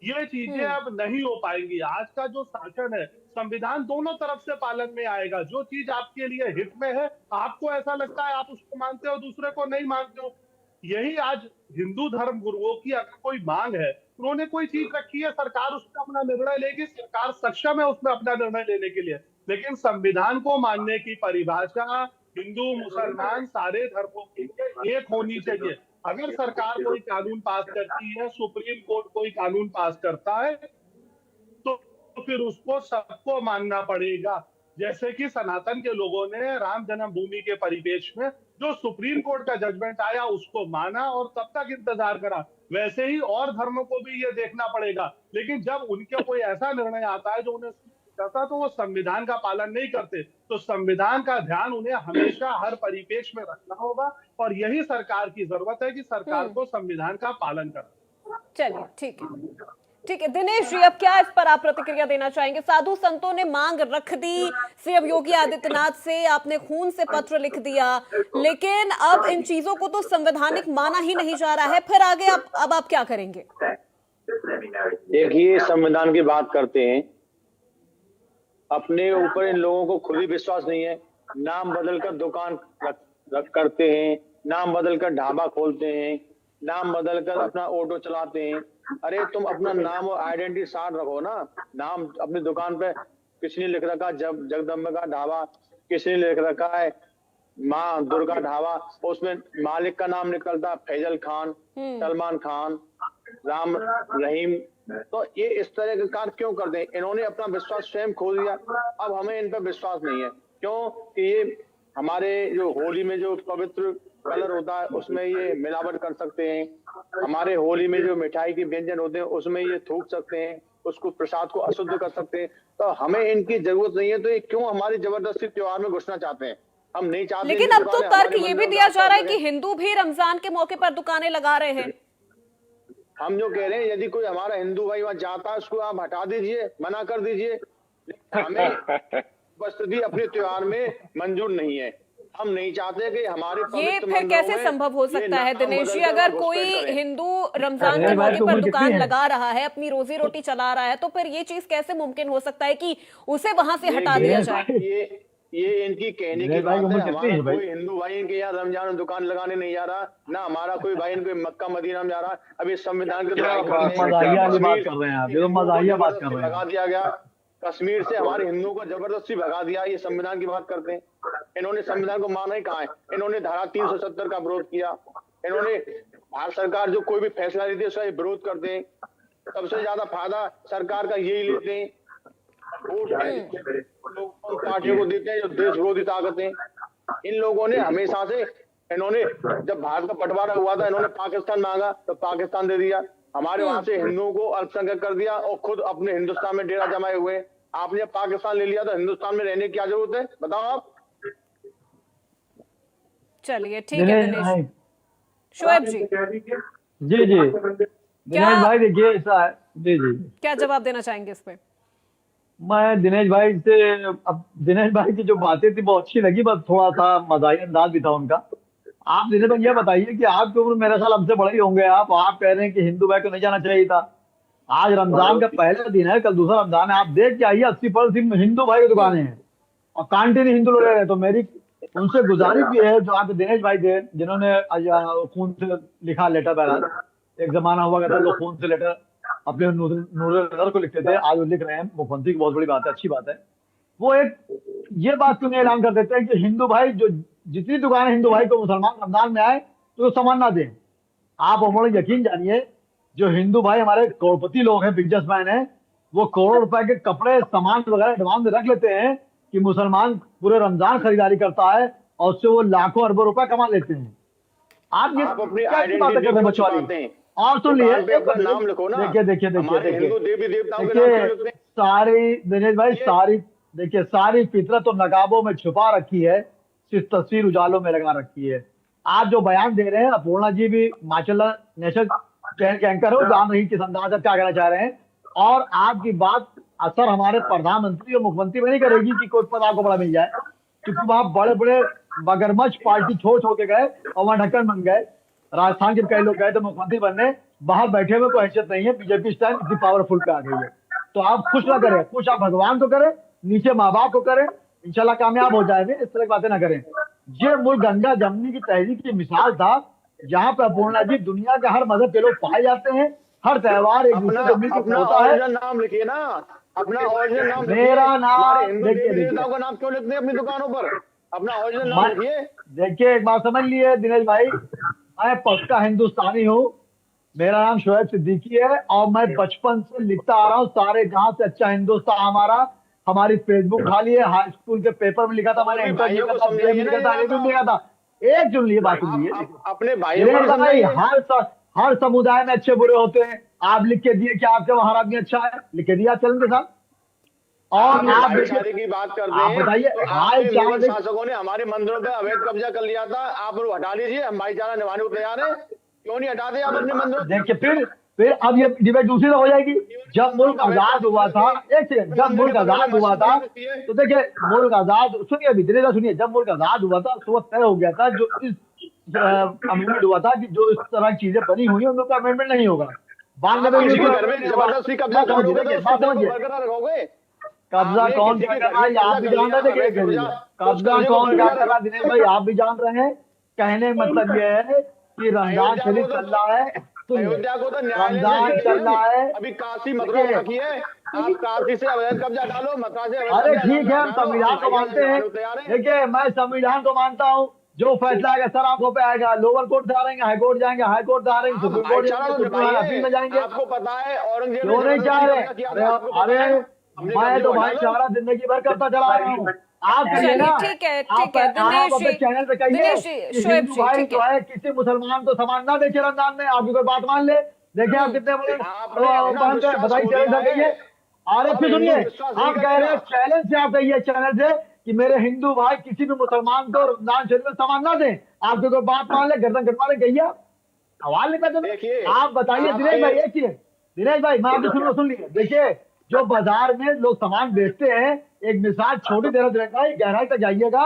ये चीजें अब नहीं हो पाएंगी। आज का जो शासन है, संविधान दोनों तरफ से पालन में आएगा। जो चीज आपके लिए हित में है, आपको ऐसा लगता है आप उसको मानते हो, दूसरे को नहीं मानते हो। यही आज हिंदू धर्म गुरुओं की अगर कोई मांग है, उन्होंने कोई चीज रखी है, सरकार उस पर अपना निर्णय लेगी, सरकार सक्षम है उसमें अपना निर्णय लेने के लिए। लेकिन संविधान को मानने की परिभाषा हिंदू मुसलमान सारे धर्मों के लिए एक होनी चाहिए। अगर सरकार कोई कानून पास करती है, सुप्रीम कोर्ट कोई कानून पास करता है, तो फिर उसको सबको मानना पड़ेगा। जैसे कि सनातन के लोगों ने राम जन्मभूमि के परिपेक्ष में जो सुप्रीम कोर्ट का जजमेंट आया उसको माना और तब तक इंतजार करा, वैसे ही और धर्मों को भी ये देखना पड़ेगा। लेकिन जब उनके कोई ऐसा निर्णय आता है जो उन्हें करता, तो वो संविधान का पालन नहीं करते। तो संविधान का ध्यान उन्हें हमेशा हर परिपेक्ष में रखना होगा, और यही सरकार की जरूरत है कि सरकार को संविधान का पालन करे। चलिए, ठीक है दिनेश जी, अब क्या इस पर आप प्रतिक्रिया देना चाहेंगे? साधु संतों ने मांग रख दी सीएम योगी आदित्यनाथ से, आपने खून से पत्र लिख दिया, लेकिन अब इन चीजों को तो संवैधानिक माना ही नहीं जा रहा है, फिर आगे अब आप क्या करेंगे? देखिए, संविधान की बात करते हैं, अपने ऊपर इन लोगों को खुद ही विश्वास नहीं है। नाम बदलकर दुकान करते हैं, नाम बदलकर ढाबा खोलते हैं, नाम बदलकर अपना ऑटो चलाते हैं। अरे तुम अपना नाम और आइडेंटिटी साथ रखो ना। नाम अपनी दुकान पे किसने लिख रखा जगदम्बा का ढाबा, किसने लिख रखा है माँ दुर्गा ढाबा, उसमें मालिक का नाम निकलता फैजल खान, सलमान खान, राम रहीम। तो ये इस तरह के कार्य क्यों करते हैं? इन्होंने अपना विश्वास स्वयं खो दिया। अब हमें इन पर विश्वास नहीं है। क्यों? कि ये हमारे जो होली में जो पवित्र कलर होता है उसमें ये मिलावट कर सकते हैं। हमारे होली में जो मिठाई के व्यंजन होते हैं उसमें ये थूक सकते हैं, उसको प्रसाद को अशुद्ध कर सकते हैं। तो हमें इनकी जरूरत नहीं है, तो ये क्यों हमारी जबरदस्ती त्योहार में घुसना चाहते हैं? हम नहीं चाहते। लेकिन अब तो तर्क ये भी दिया जा रहा है कि हिंदू भी रमजान के मौके पर दुकानें लगा रहे हैं। हम जो कह रहे हैं, यदि कोई हमारा हिंदू भाई वहां जाता है, उसको आप हटा दीजिए, मना कर दीजिए। हमें उपस्थिति अपने त्योहार में मंजूर नहीं है। हम नहीं चाहते कि हमारे ये फिर कैसे संभव हो सकता है दिनेश जी? अगर कोई हिंदू रमजान के मौके पर दुकान लगा रहा है, अपनी रोजी रोटी चला रहा है, तो फिर ये चीज कैसे मुमकिन हो सकता है कि उसे वहां से हटा दिया जाए? ये इनकी कहने की बात है। हमारा कोई हिंदू भाई इनके यहाँ रमजान में दुकान लगाने नहीं जा रहा, ना हमारा कोई भाई इनके मक्का मदीना में जा रहा। अभी संविधान के द्वारा लगा दिया गया, कश्मीर से हमारे हिंदुओं को जबरदस्ती भगा दिया। ये संविधान की बात करते हैं। इन्होंने संविधान को माना ही कहाँ है? इन्होंने धारा 370 का विरोध किया। इन्होंने भारत सरकार जो कोई भी फैसला लेती है उसका विरोध करते हैं। सबसे ज्यादा फायदा सरकार का यही लेते हैं, पार्टियों को देते हैं जो देश विरोधी ताकतें। इन लोगों ने हमेशा से, इन्होंने जब भारत का बंटवारा हुआ था, इन्होंने पाकिस्तान मांगा तो पाकिस्तान दे दिया। हमारे वहां से हिंदुओं को अल्पसंख्यक कर दिया और खुद अपने हिंदुस्तान में डेरा जमाए हुए। आपने पाकिस्तान ले लिया तो हिंदुस्तान में रहने की क्या जरूरत है, बताओ आप? चलिए, ठीक है दिनेश। शोएब जी, दिनेश भाई देखिए ऐसा है। जी, क्या जवाब देना चाहेंगे इस पे? मैं दिनेश भाई से, अब दिनेश भाई की जो बातें थी वो अच्छी लगी, बस थोड़ा सा मजाही अंदाज भी था उनका। आप दिनेश भाई ये बताइए कि आपकी उम्र मेरे ख्याल हमसे बड़े ही होंगे, आप कह रहे हैं कि हिंदू भाई को नहीं जाना चाहिए था। आज रमजान का पहला दिन है, कल दूसरा रमजान है, आप देख के आइए 80% हिंदू भाई की दुकानें हैं और कांटिन्यू हिंदू लोग रह रहे हैं। तो मेरी उनसे गुजारिश भी है, जो आपके दिनेश भाई थे जिन्होंने खून से लिखा लेटर, बहरहाल एक जमाना हुआ करता लोग खून से लेटर अपने नूर को लिखते थे, आज वो लिख रहे हैं मुख्यमंत्री की, बहुत बड़ी बात है, अच्छी बात है। वो एक ये बात क्यों नहीं ऐलान कर देते हैं कि हिंदू भाई जो जितनी दुकानें हिंदू भाई को मुसलमान रमजान में आए तो वो सामान ना दें। आप हमारे यकीन जानिए, जो हिंदू भाई हमारे करोड़पति लोग हैं, बिजनेसमैन हैं, वो करोड़ रुपए के कपड़े सामान वगैरह एडवांस में रख लेते हैं कि मुसलमान पूरे रमजान खरीदारी करता है और उससे वो लाखों अरबों रुपए कमा लेते हैं। आप ये अपनी क्या की बातें कर रहे हैं बचवाली? और सुन लिए, नाम लिखो ना, देखिए हिंदू देवी देवताओं के नाम क्यों लिखते हैं? सारी दिनेश भाई सारी फितरत तो नकाबों में छुपा रखी है, सिर्फ तस्वीर उजालों में लगा रखी है। आप जो बयान दे रहे हैं, अपूर्णा जी भी माशाल्लाह नेशनल चैनल के एंकर हो, जान रही किस अंदाज क्या कहना चाह रहे हैं। और आपकी बात असर हमारे प्रधानमंत्री और मुख्यमंत्री में नहीं करेगी कि कोई पद आपको बड़ा मिल जाए, क्योंकि वहां बड़े बड़े मगरमच्छ पार्टी छोड़ के गए और वहां ढक्कन बन गए। राजस्थान के कई लोग गए तो मुख्यमंत्री बनने, बाहर बैठे हुए कोई हैसियत नहीं है। बीजेपी इस टाइम इतनी पावरफुल पे आ गई है। तो आप खुश ना करें, खुश आप भगवान को करें, नीचे माँ बाप को करें, इंशाल्लाह कामयाब हो जाएंगे। इस तरह की बातें ना करें। ये मुल्क गंगा जमनी की तहरीक की मिसाल था, जहाँ पे अपूर्णा जी दुनिया के हर मजहब के लोग पाए जाते हैं, हर त्योहार एक दूसरे को मिलकर होता है। नाम लिखिए ना, अपना ओरिजिनल नाम, मेरा नाम हिंदू देवी देवताओं का नाम क्यों लिखते हैं अपनी दुकानों पर? अपना ओरिजिनल नाम लिखिए। देखिए एक बात समझ लिए दिनेश भाई, मैं पक्का हिंदुस्तानी हूँ, मेरा नाम शोएब सिद्दीकी है और मैं बचपन से लिखता आ रहा हूँ सारे जहां से अच्छा हिंदुस्तान हमारा। हमारी फेसबुक खाली है, हाई स्कूल के पेपर में लिखा था, मैंने इंटरव्यू लिखा था, लिखा था। एक सुन लिए बात सुन लिए, अपने भाई हर समुदाय में अच्छे बुरे होते हैं। आप लिख के दिए कि आपके वहां आदमी अच्छा है, लिख के दिया चलन के साथ। और आप भाईचारे की बात करते हैं, बताइए शासकों ने हमारे मंदिरों पे अवैध कब्जा कर लिया था, आप लोग हटा लीजिए, हम भाईचारा निभाने को तैयार है। क्यों नहीं हटाते आप अपने मंदिरों? देखिए फिर अब ये डिबेट दूसरी हो जाएगी। जब मुल्क आजाद हुआ था, एक सेकंड, जब मुल्क आजाद हुआ था तो देखिए मुल्क आजाद, सुनिए अभी दिनेश सुनिए, जब मुल्क आजाद हुआ था तो तय हो गया था, जो इस अमेंडमेंट हुआ था कि जो इस तरह की चीजें बनी हुई है उनका अमेंडमेंट नहीं होगा। जबरदस्ती कब्जा रखोगे? कब्जा कौन क्या कर रहा है आप भी जान रहे हैं। कब्जा कौन क्या कर रहा है दिनेश भाई आप भी जान रहे हैं। कहने मतलब ये है कि रमजान शरीफ चल रहा है, अयोध्या को तो रमजान चल रहा है, अभी काशी मथुरा बाकी है, आप काशी से अवैध कब्जा डालो, मथुरा से। अरे ठीक है, हम संविधान को मानते हैं। देखिए मैं संविधान को मानता हूँ, जो फैसला आएगा सर आंखों पे आएगा। लोअर कोर्ट से आ रहे हैं, हाई कोर्ट जाएंगे, हाई कोर्ट से आ रहे हैं, सुप्रीम कोर्ट जाएंगे, जाएंगे। आपको पता है औरंगजेब क्यों नहीं चाह रहे? अरे मैं तो भाईचारा जिंदगी भर करता चला रहा हूँ। आप कहिए ना, ठीक है चैनल पे कहिए भाई जो है किसी मुसलमान को सामान ना देखे रमजान में, आपकी कोई बात मान ले। देखिए आप कितने बताइए चैनल से कहिए। अरे फिर सुनिए, आप कह रहे हैं चैलेंज से, आप कहिए चैनल से कि मेरे हिंदू भाई किसी भी मुसलमान को रमजान शरीफ में सामान ना दें, आपकी कोई बात मान ले, गर्दन कटवा ले, कहिए सवाल नहीं करते। आप बताइए दिनेश भाई, एक चीज दिनेश भाई मैं आपकी सुन लीजिए। देखिए जो बाजार में लोग सामान बेचते हैं, एक मिसाल छोटी देर रहेगा, गहराई तक जाइएगा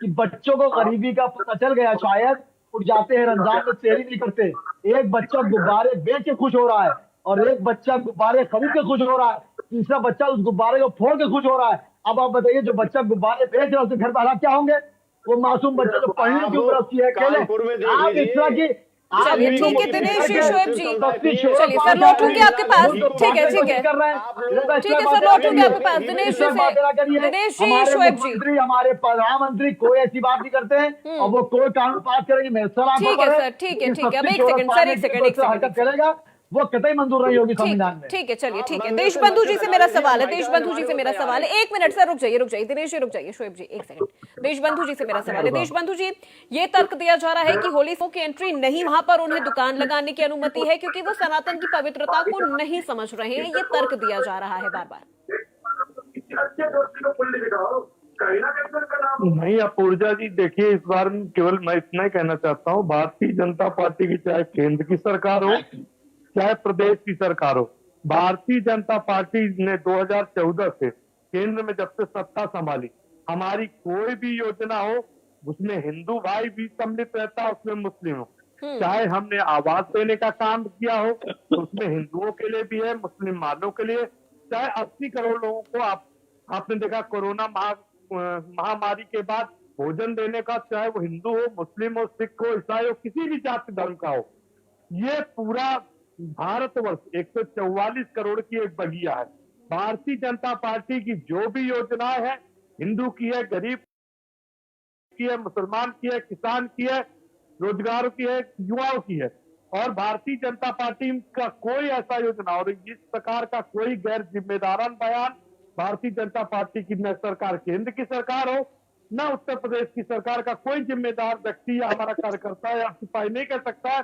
कि बच्चों को गरीबी का पता चल गया, शायद उठ जाते हैं रमजान में सेहरी नहीं करते। एक बच्चा गुब्बारे बेच के खुश हो रहा है और एक बच्चा गुब्बारे खरीद के खुश हो रहा है, तीसरा बच्चा उस गुब्बारे को फोड़ के खुश हो रहा है। अब आप बताइए जो बच्चा गुब्बारे बेच रहा है उसके घर पर हालात क्या होंगे? वो मासूम बच्चा जो पढ़ने की उम्र उसकी है, अकेले आप इस तरह की। चलिए ठीक है दिनेश शोएब जी, चलिए सर लौटूंगी आपके पास। ठीक है सर लौटूंगी आपके पास। दिनेश जी शोएब जी, हमारे प्रधानमंत्री कोई ऐसी बात नहीं करते हैं और वो कोई कानून पास करेंगे मेरे सर। ठीक है सर, ठीक है अब एक सेकंड हरकत करेगा वो कतई मंजूर नहीं होगी संविधान में। ठीक है चलिए ठीक है। देशबंधु जी से मेरा सवाल है, देशबंधु जी से मेरा सवाल है। एक मिनट सर रुक जाइए दिनेश जी रुक जाइए, शोएब जी एक सेकंड। देशबंधु जी से मेरा सवाल है। देशबंधु जी ये तर्क दिया जा रहा है कि होली की एंट्री नहीं, वहां पर उन्हें दुकान लगाने की अनुमति है क्योंकि वो सनातन की पवित्रता को नहीं समझ रहे हैं, ये तर्क दिया जा रहा है बार बार। नहीं अपूर्जा जी, देखिए इस बार केवल मैं इतना ही कहना चाहता हूँ, भारतीय जनता पार्टी की चाहे केंद्र की सरकार हो चाहे प्रदेश की सरकार हो, भारतीय जनता पार्टी ने 2014 से केंद्र में जब से सत्ता संभाली, हमारी कोई भी योजना हो उसमें हिंदू भाई भी सम्मिलित रहता है, उसमें मुस्लिम हो। चाहे हमने आवास देने का काम किया हो तो उसमें हिंदुओं के लिए भी है, मुस्लिम वालों के लिए। चाहे 80 करोड़ लोगों को आपने देखा कोरोना महामारी के बाद भोजन देने का, चाहे वो हिंदू हो, मुस्लिम हो, सिख हो, ईसाई हो, किसी भी जाति धर्म का हो, ये पूरा भारतवर्ष 144 करोड़ की एक बगिया है। भारतीय जनता पार्टी की जो भी योजनाएं है, हिंदू की है, गरीब की है, मुसलमान की है, किसान की है, रोजगार की है, युवाओं की है। और भारतीय जनता पार्टी का कोई ऐसा योजना और इस प्रकार का कोई गैर जिम्मेदारान बयान भारतीय जनता पार्टी की न सरकार केंद्र की सरकार हो न उत्तर प्रदेश की सरकार का कोई जिम्मेदार व्यक्ति या हमारा कार्यकर्ता या सिपाही नहीं कह सकता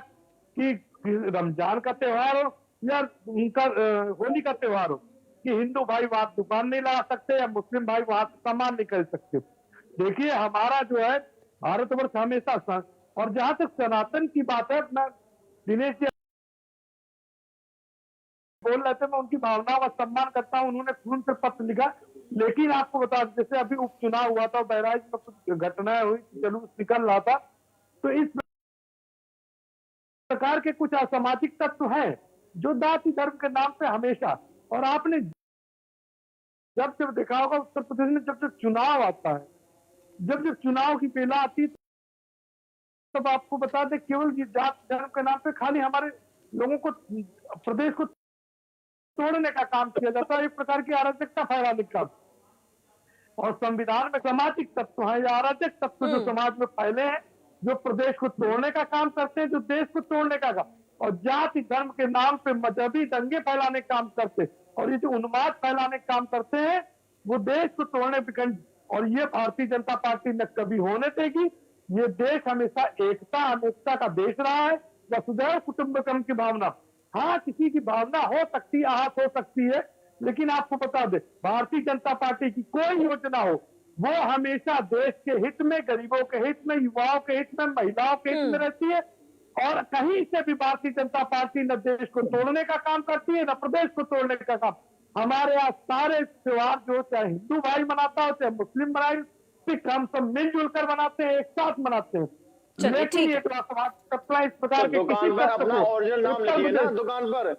कि रमजान का त्योहार हो या उनका होली का त्योहार हो कि हिंदू भाई वहां दुकान नहीं लगा सकते या मुस्लिम भाई वहां से सामान नहीं खरीद सकते। देखिए हमारा जो है भारतवर्ष हमेशा, और जहां तक सनातन की बात है, मैं दिनेश जी बोल रहे थे, मैं उनकी भावनाओं का सम्मान करता हूं, उन्होंने खून से पत्र लिखा। लेकिन आपको बता दें, जैसे अभी उपचुनाव हुआ था, बहराइच में कुछ घटनाएं हुई, जुलूस निकल रहा था, तो इस प्रकार के कुछ असामाजिक तत्व हैं जो जाति धर्म के नाम पे हमेशा, और आपने जब देखा होगा उत्तर प्रदेश में जब चुनाव आता है, जब चुनाव की बेला आती है, तब आपको बता दें केवल जाति धर्म के नाम पे खाली हमारे लोगों को, प्रदेश को तोड़ने का काम किया जाता है, एक प्रकार की अराजकता फैलाने का। और संविधान में सामाजिक तत्व है या अराजक तत्व जो समाज में फैले हैं, जो प्रदेश को तोड़ने का काम करते हैं, जो देश को तोड़ने का काम, और जाति धर्म के नाम पे मजहबी दंगे फैलाने का काम करते, और ये जो उन्माद फैलाने का काम करते हैं, वो देश को तोड़ने पे, और ये भारतीय जनता पार्टी न कभी होने देगी। ये देश हमेशा एकता अनेकता का देश रहा है, वसुधैव कुटुंबकम की भावना। हाँ, किसी की भावना हो सकती है, आहत हो सकती है, लेकिन आपको बता दे भारतीय जनता पार्टी की कोई योजना हो, वो हमेशा देश के हित में, गरीबों के हित में, युवाओं के हित में, महिलाओं के हित में रहती है। और कहीं से भी भारतीय जनता पार्टी न देश को तोड़ने का काम करती है, न प्रदेश को तोड़ने का काम। हमारे यहाँ सारे त्योहार जो चाहे हिंदू भाई मनाता हो, चाहे मुस्लिम भाई, सिख, हम सब मिलजुल कर मनाते हैं, एक साथ मनाते हैं। लेकिन ये इस प्रकार के दुकान पर अपना ओरिजिनल नाम लिखिए ना, दुकान पर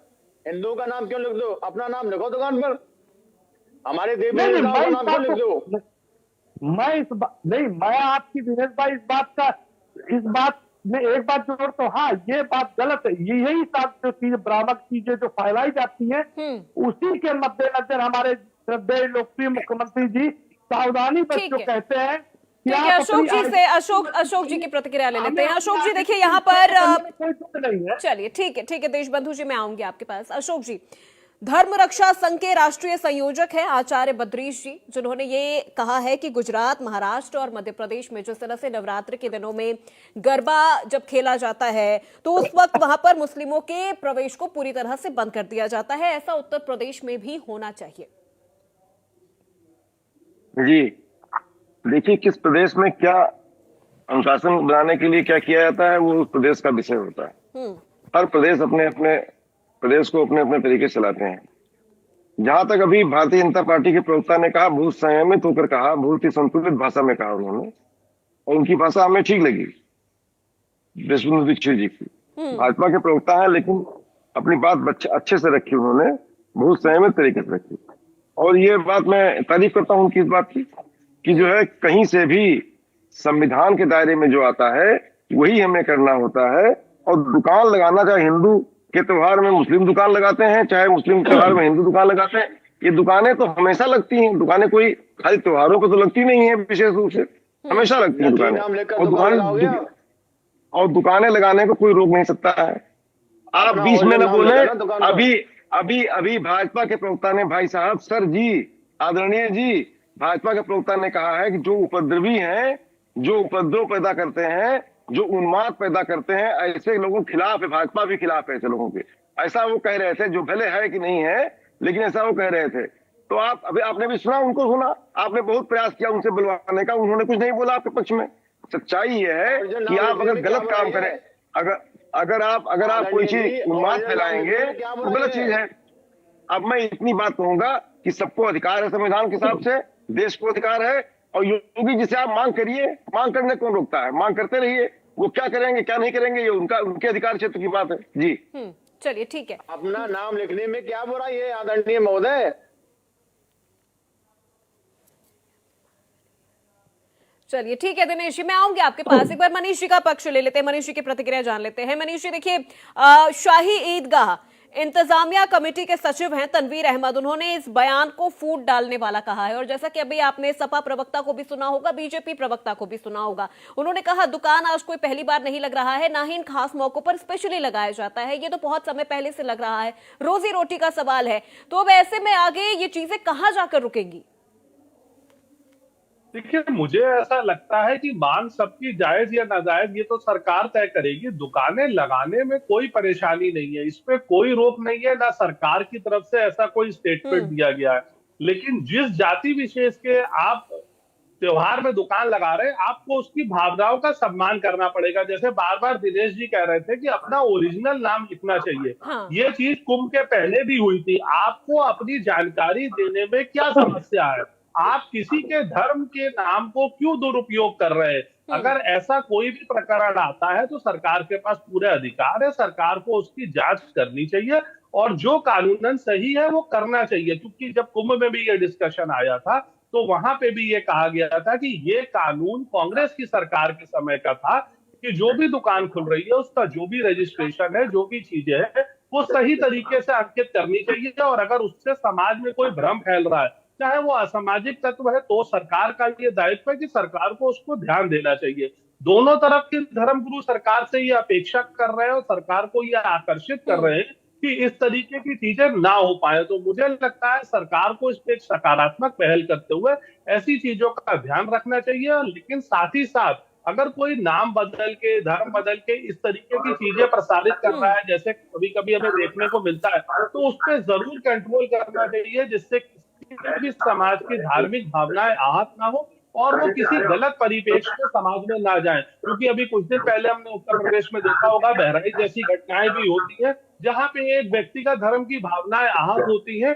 हिंदू का नाम क्यों लिख दो, अपना नाम लिखो दुकान पर, हमारे देवी का नाम क्यों लिख दो। मैं आपकी दिनेश भाई इस बात में एक बात जोड़, तो हाँ ये बात गलत है। यही सब जो चीजें भ्रामक चीजें जो फैलाई जाती हैं, उसी के मद्देनजर हमारे श्रद्धेय लोकप्रिय मुख्यमंत्री जी सावधानी बच्चों कहते हैं। ठीक है, अशोक जी से अशोक जी की प्रतिक्रिया ले लेते हैं। अशोक जी देखिए यहाँ पर, चलिए ठीक है देशबंधु जी, मैं आऊंगी आपके पास। अशोक जी, धर्म रक्षा संघ के राष्ट्रीय संयोजक हैं आचार्य बद्रीश जी, जिन्होंने ये कहा है कि गुजरात, महाराष्ट्र और मध्य प्रदेश में जिस तरह से नवरात्र के दिनों में गरबा जब खेला जाता है तो उस वक्त वहां पर मुस्लिमों के प्रवेश को पूरी तरह से बंद कर दिया जाता है, ऐसा उत्तर प्रदेश में भी होना चाहिए। जी देखिए, किस प्रदेश में क्या अनुशासन बनाने के लिए क्या किया जाता है, वो उस प्रदेश का विषय होता है। हर प्रदेश अपने अपने प्रदेश को अपने अपने तरीके से चलाते हैं। जहां तक अभी भारतीय जनता पार्टी के प्रवक्ता ने कहा, बहुत संयमित होकर कहा, बहुत ही संतुलित भाषा में कहा उन्होंने, और उनकी भाषा हमें ठीक लगी, देशबंधु दीक्षित जी की। भाजपा के प्रवक्ता है लेकिन अपनी बात अच्छे से रखी उन्होंने, बहुत संयमित तरीके से रखी। और ये बात मैं तारीफ करता हूं उनकी इस बात की कि जो है कहीं से भी संविधान के दायरे में जो आता है वही हमें करना होता है। और दुकान लगाना, चाहे हिंदू के त्योहार में मुस्लिम दुकान लगाते हैं, चाहे मुस्लिम त्योहार में हिंदू दुकान लगाते हैं, ये दुकानें तो हमेशा लगती हैं। दुकानें कोई खाली त्योहारों को तो लगती नहीं है, विशेष रूप से हमेशा लगती हैं दुकानें। और दुकानें लगाने को कोई रोक नहीं सकता है। आप बीच में न बोले। अभी भाजपा के प्रवक्ता ने, भाई साहब, सर जी, आदरणीय जी, भाजपा के प्रवक्ता ने कहा है कि जो उपद्रवी हैं, जो उपद्रव पैदा करते हैं, जो उन्माद पैदा करते हैं, ऐसे लोगों के खिलाफ है, भाजपा भी खिलाफ है ऐसे लोगों के। ऐसा वो कह रहे थे, जो भले है कि नहीं है, लेकिन ऐसा वो कह रहे थे। तो आपने भी सुना, उनको सुना, आपने बहुत प्रयास किया उनसे बुलवाने का, उन्होंने कुछ नहीं बोला आपके पक्ष में। सच्चाई ये है कि आप अगर गलत काम करें, अगर आप कोई चीज उन्माद फैलाएंगे तो गलत चीज है। अब मैं इतनी बात कहूंगा कि सबको अधिकार है संविधान के हिसाब से, देश को अधिकार है, और योगी जी से आप मांग करिए, मांग करने कौन रोकता है, मांग करते रहिए, वो क्या करेंगे क्या नहीं करेंगे ये उनके अधिकार क्षेत्र की बात है। जी चलिए ठीक है। अपना नाम लिखने में क्या बुराई है आदरणीय महोदय? चलिए ठीक है दिनेश जी, मैं आऊंगी आपके पास। एक बार मनीष जी का पक्ष ले लेते हैं, मनीष जी की प्रतिक्रिया जान लेते हैं। मनीष जी देखिए, शाही ईदगाह इंतजामिया कमेटी के सचिव हैं तनवीर अहमद, उन्होंने इस बयान को फूट डालने वाला कहा है। और जैसा कि अभी आपने सपा प्रवक्ता को भी सुना होगा, बीजेपी प्रवक्ता को भी सुना होगा, उन्होंने कहा दुकान आज कोई पहली बार नहीं लग रहा है, ना ही इन खास मौकों पर स्पेशली लगाया जाता है, ये तो बहुत समय पहले से लग रहा है, रोजी रोटी का सवाल है। तो अब ऐसे में आगे ये चीजें कहां जाकर रुकेंगी? देखिए, मुझे ऐसा लगता है कि मांग सबकी जायज या नाजायज ये तो सरकार तय करेगी। दुकानें लगाने में कोई परेशानी नहीं है, इस पे कोई रोक नहीं है, ना सरकार की तरफ से ऐसा कोई स्टेटमेंट दिया गया है। लेकिन जिस जाति विशेष के आप त्योहार में दुकान लगा रहे हैं, आपको उसकी भावनाओं का सम्मान करना पड़ेगा। जैसे बार बार दिनेश जी कह रहे थे कि अपना ओरिजिनल नाम लिखना चाहिए, ये चीज कुंभ के पहले भी हुई थी। आपको अपनी जानकारी देने में क्या समस्या है? आप किसी के धर्म के नाम को क्यों दुरुपयोग कर रहे हैं? अगर ऐसा कोई भी प्रकरण आता है तो सरकार के पास पूरे अधिकार है, सरकार को उसकी जांच करनी चाहिए और जो कानूनन सही है वो करना चाहिए। क्योंकि जब कुंभ में भी ये डिस्कशन आया था तो वहां पे भी ये कहा गया था कि ये कानून कांग्रेस की सरकार के समय का था कि जो भी दुकान खुल रही है उसका जो भी रजिस्ट्रेशन है, जो भी चीजें हैं, वो सही तरीके से अंकित करनी चाहिए। और अगर उससे समाज में कोई भ्रम फैल रहा है, चाहे वो असामाजिक तत्व है, तो सरकार का ये दायित्व है कि सरकार को उसको ध्यान देना चाहिए। दोनों तरफ के धर्मगुरु सरकार से ये अपेक्षा कर रहे हैं और सरकार को ये आकर्षित कर रहे हैं कि इस तरीके की चीजें ना हो पाए। तो मुझे लगता है सरकार को इस पे एक सकारात्मक पहल करते हुए ऐसी चीजों का ध्यान रखना चाहिए। लेकिन साथ ही साथ अगर कोई नाम बदल के, धर्म बदल के इस तरीके की चीजें प्रसारित कर रहा है, जैसे कभी कभी हमें देखने को मिलता है, तो उस पर जरूर कंट्रोल करना चाहिए, जिससे किसी भी समाज की धार्मिक भावनाएं आहत ना हो और वो किसी गलत परिपेक्ष में समाज में ना जाए। क्योंकि अभी कुछ दिन पहले हमने उत्तर प्रदेश में देखा होगा, बहराइच जैसी घटनाएं भी होती हैं जहां पे एक व्यक्ति का धर्म की भावनाएं आहत होती हैं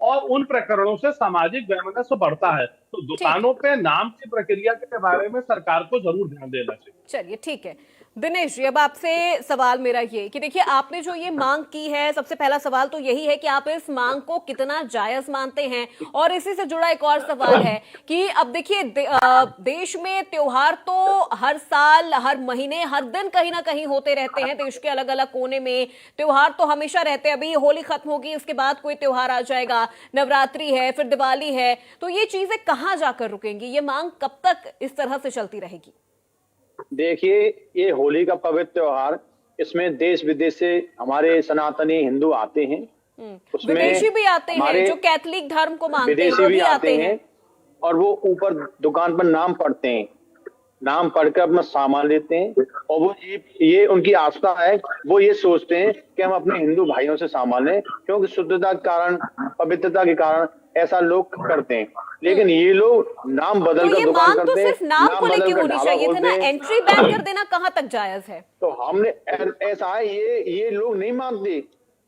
और उन प्रकरणों से सामाजिक वैमनस्य बढ़ता है। तो दुकानों पे नाम की प्रक्रिया के बारे में सरकार को जरूर ध्यान देना चाहिए। चलिए ठीक है दिनेश जी, अब आपसे सवाल मेरा ये कि देखिए, आपने जो ये मांग की है, सबसे पहला सवाल तो यही है कि आप इस मांग को कितना जायज मानते हैं। और इसी से जुड़ा एक और सवाल है कि अब देखिए देश में त्योहार तो हर साल, हर महीने, हर दिन कहीं ना कहीं होते रहते हैं। देश के अलग अलग कोने में त्योहार तो हमेशा रहते हैं। अभी होली खत्म होगी, उसके बाद कोई त्योहार आ जाएगा, नवरात्रि है, फिर दिवाली है। तो ये चीजें कहाँ जाकर रुकेंगी? ये मांग कब तक इस तरह से चलती रहेगी? देखिए, ये होली का पवित्र त्योहार, इसमें देश विदेश से हमारे सनातनी हिंदू आते हैं, उसमें विदेशी भी आते हैं, जो कैथलिक धर्म को मानते हैं विदेशी वो भी आते हैं और वो ऊपर दुकान पर नाम पढ़ते हैं, नाम पढ़कर अपना सामान लेते हैं और वो ये उनकी आस्था है। वो ये सोचते हैं कि हम अपने हिंदू भाइयों से सामान लें, क्योंकि शुद्धता के कारण, पवित्रता के कारण ऐसा लोग करते हैं। लेकिन ये लोग नाम बदल कर दुकान करते हैं। तो सिर्फ नाम को लेके होनी चाहिए थी ना, एंट्री बैन कर देना कहाँ तक जायज है? तो हमने ऐसा है, ये लोग नहीं मानते,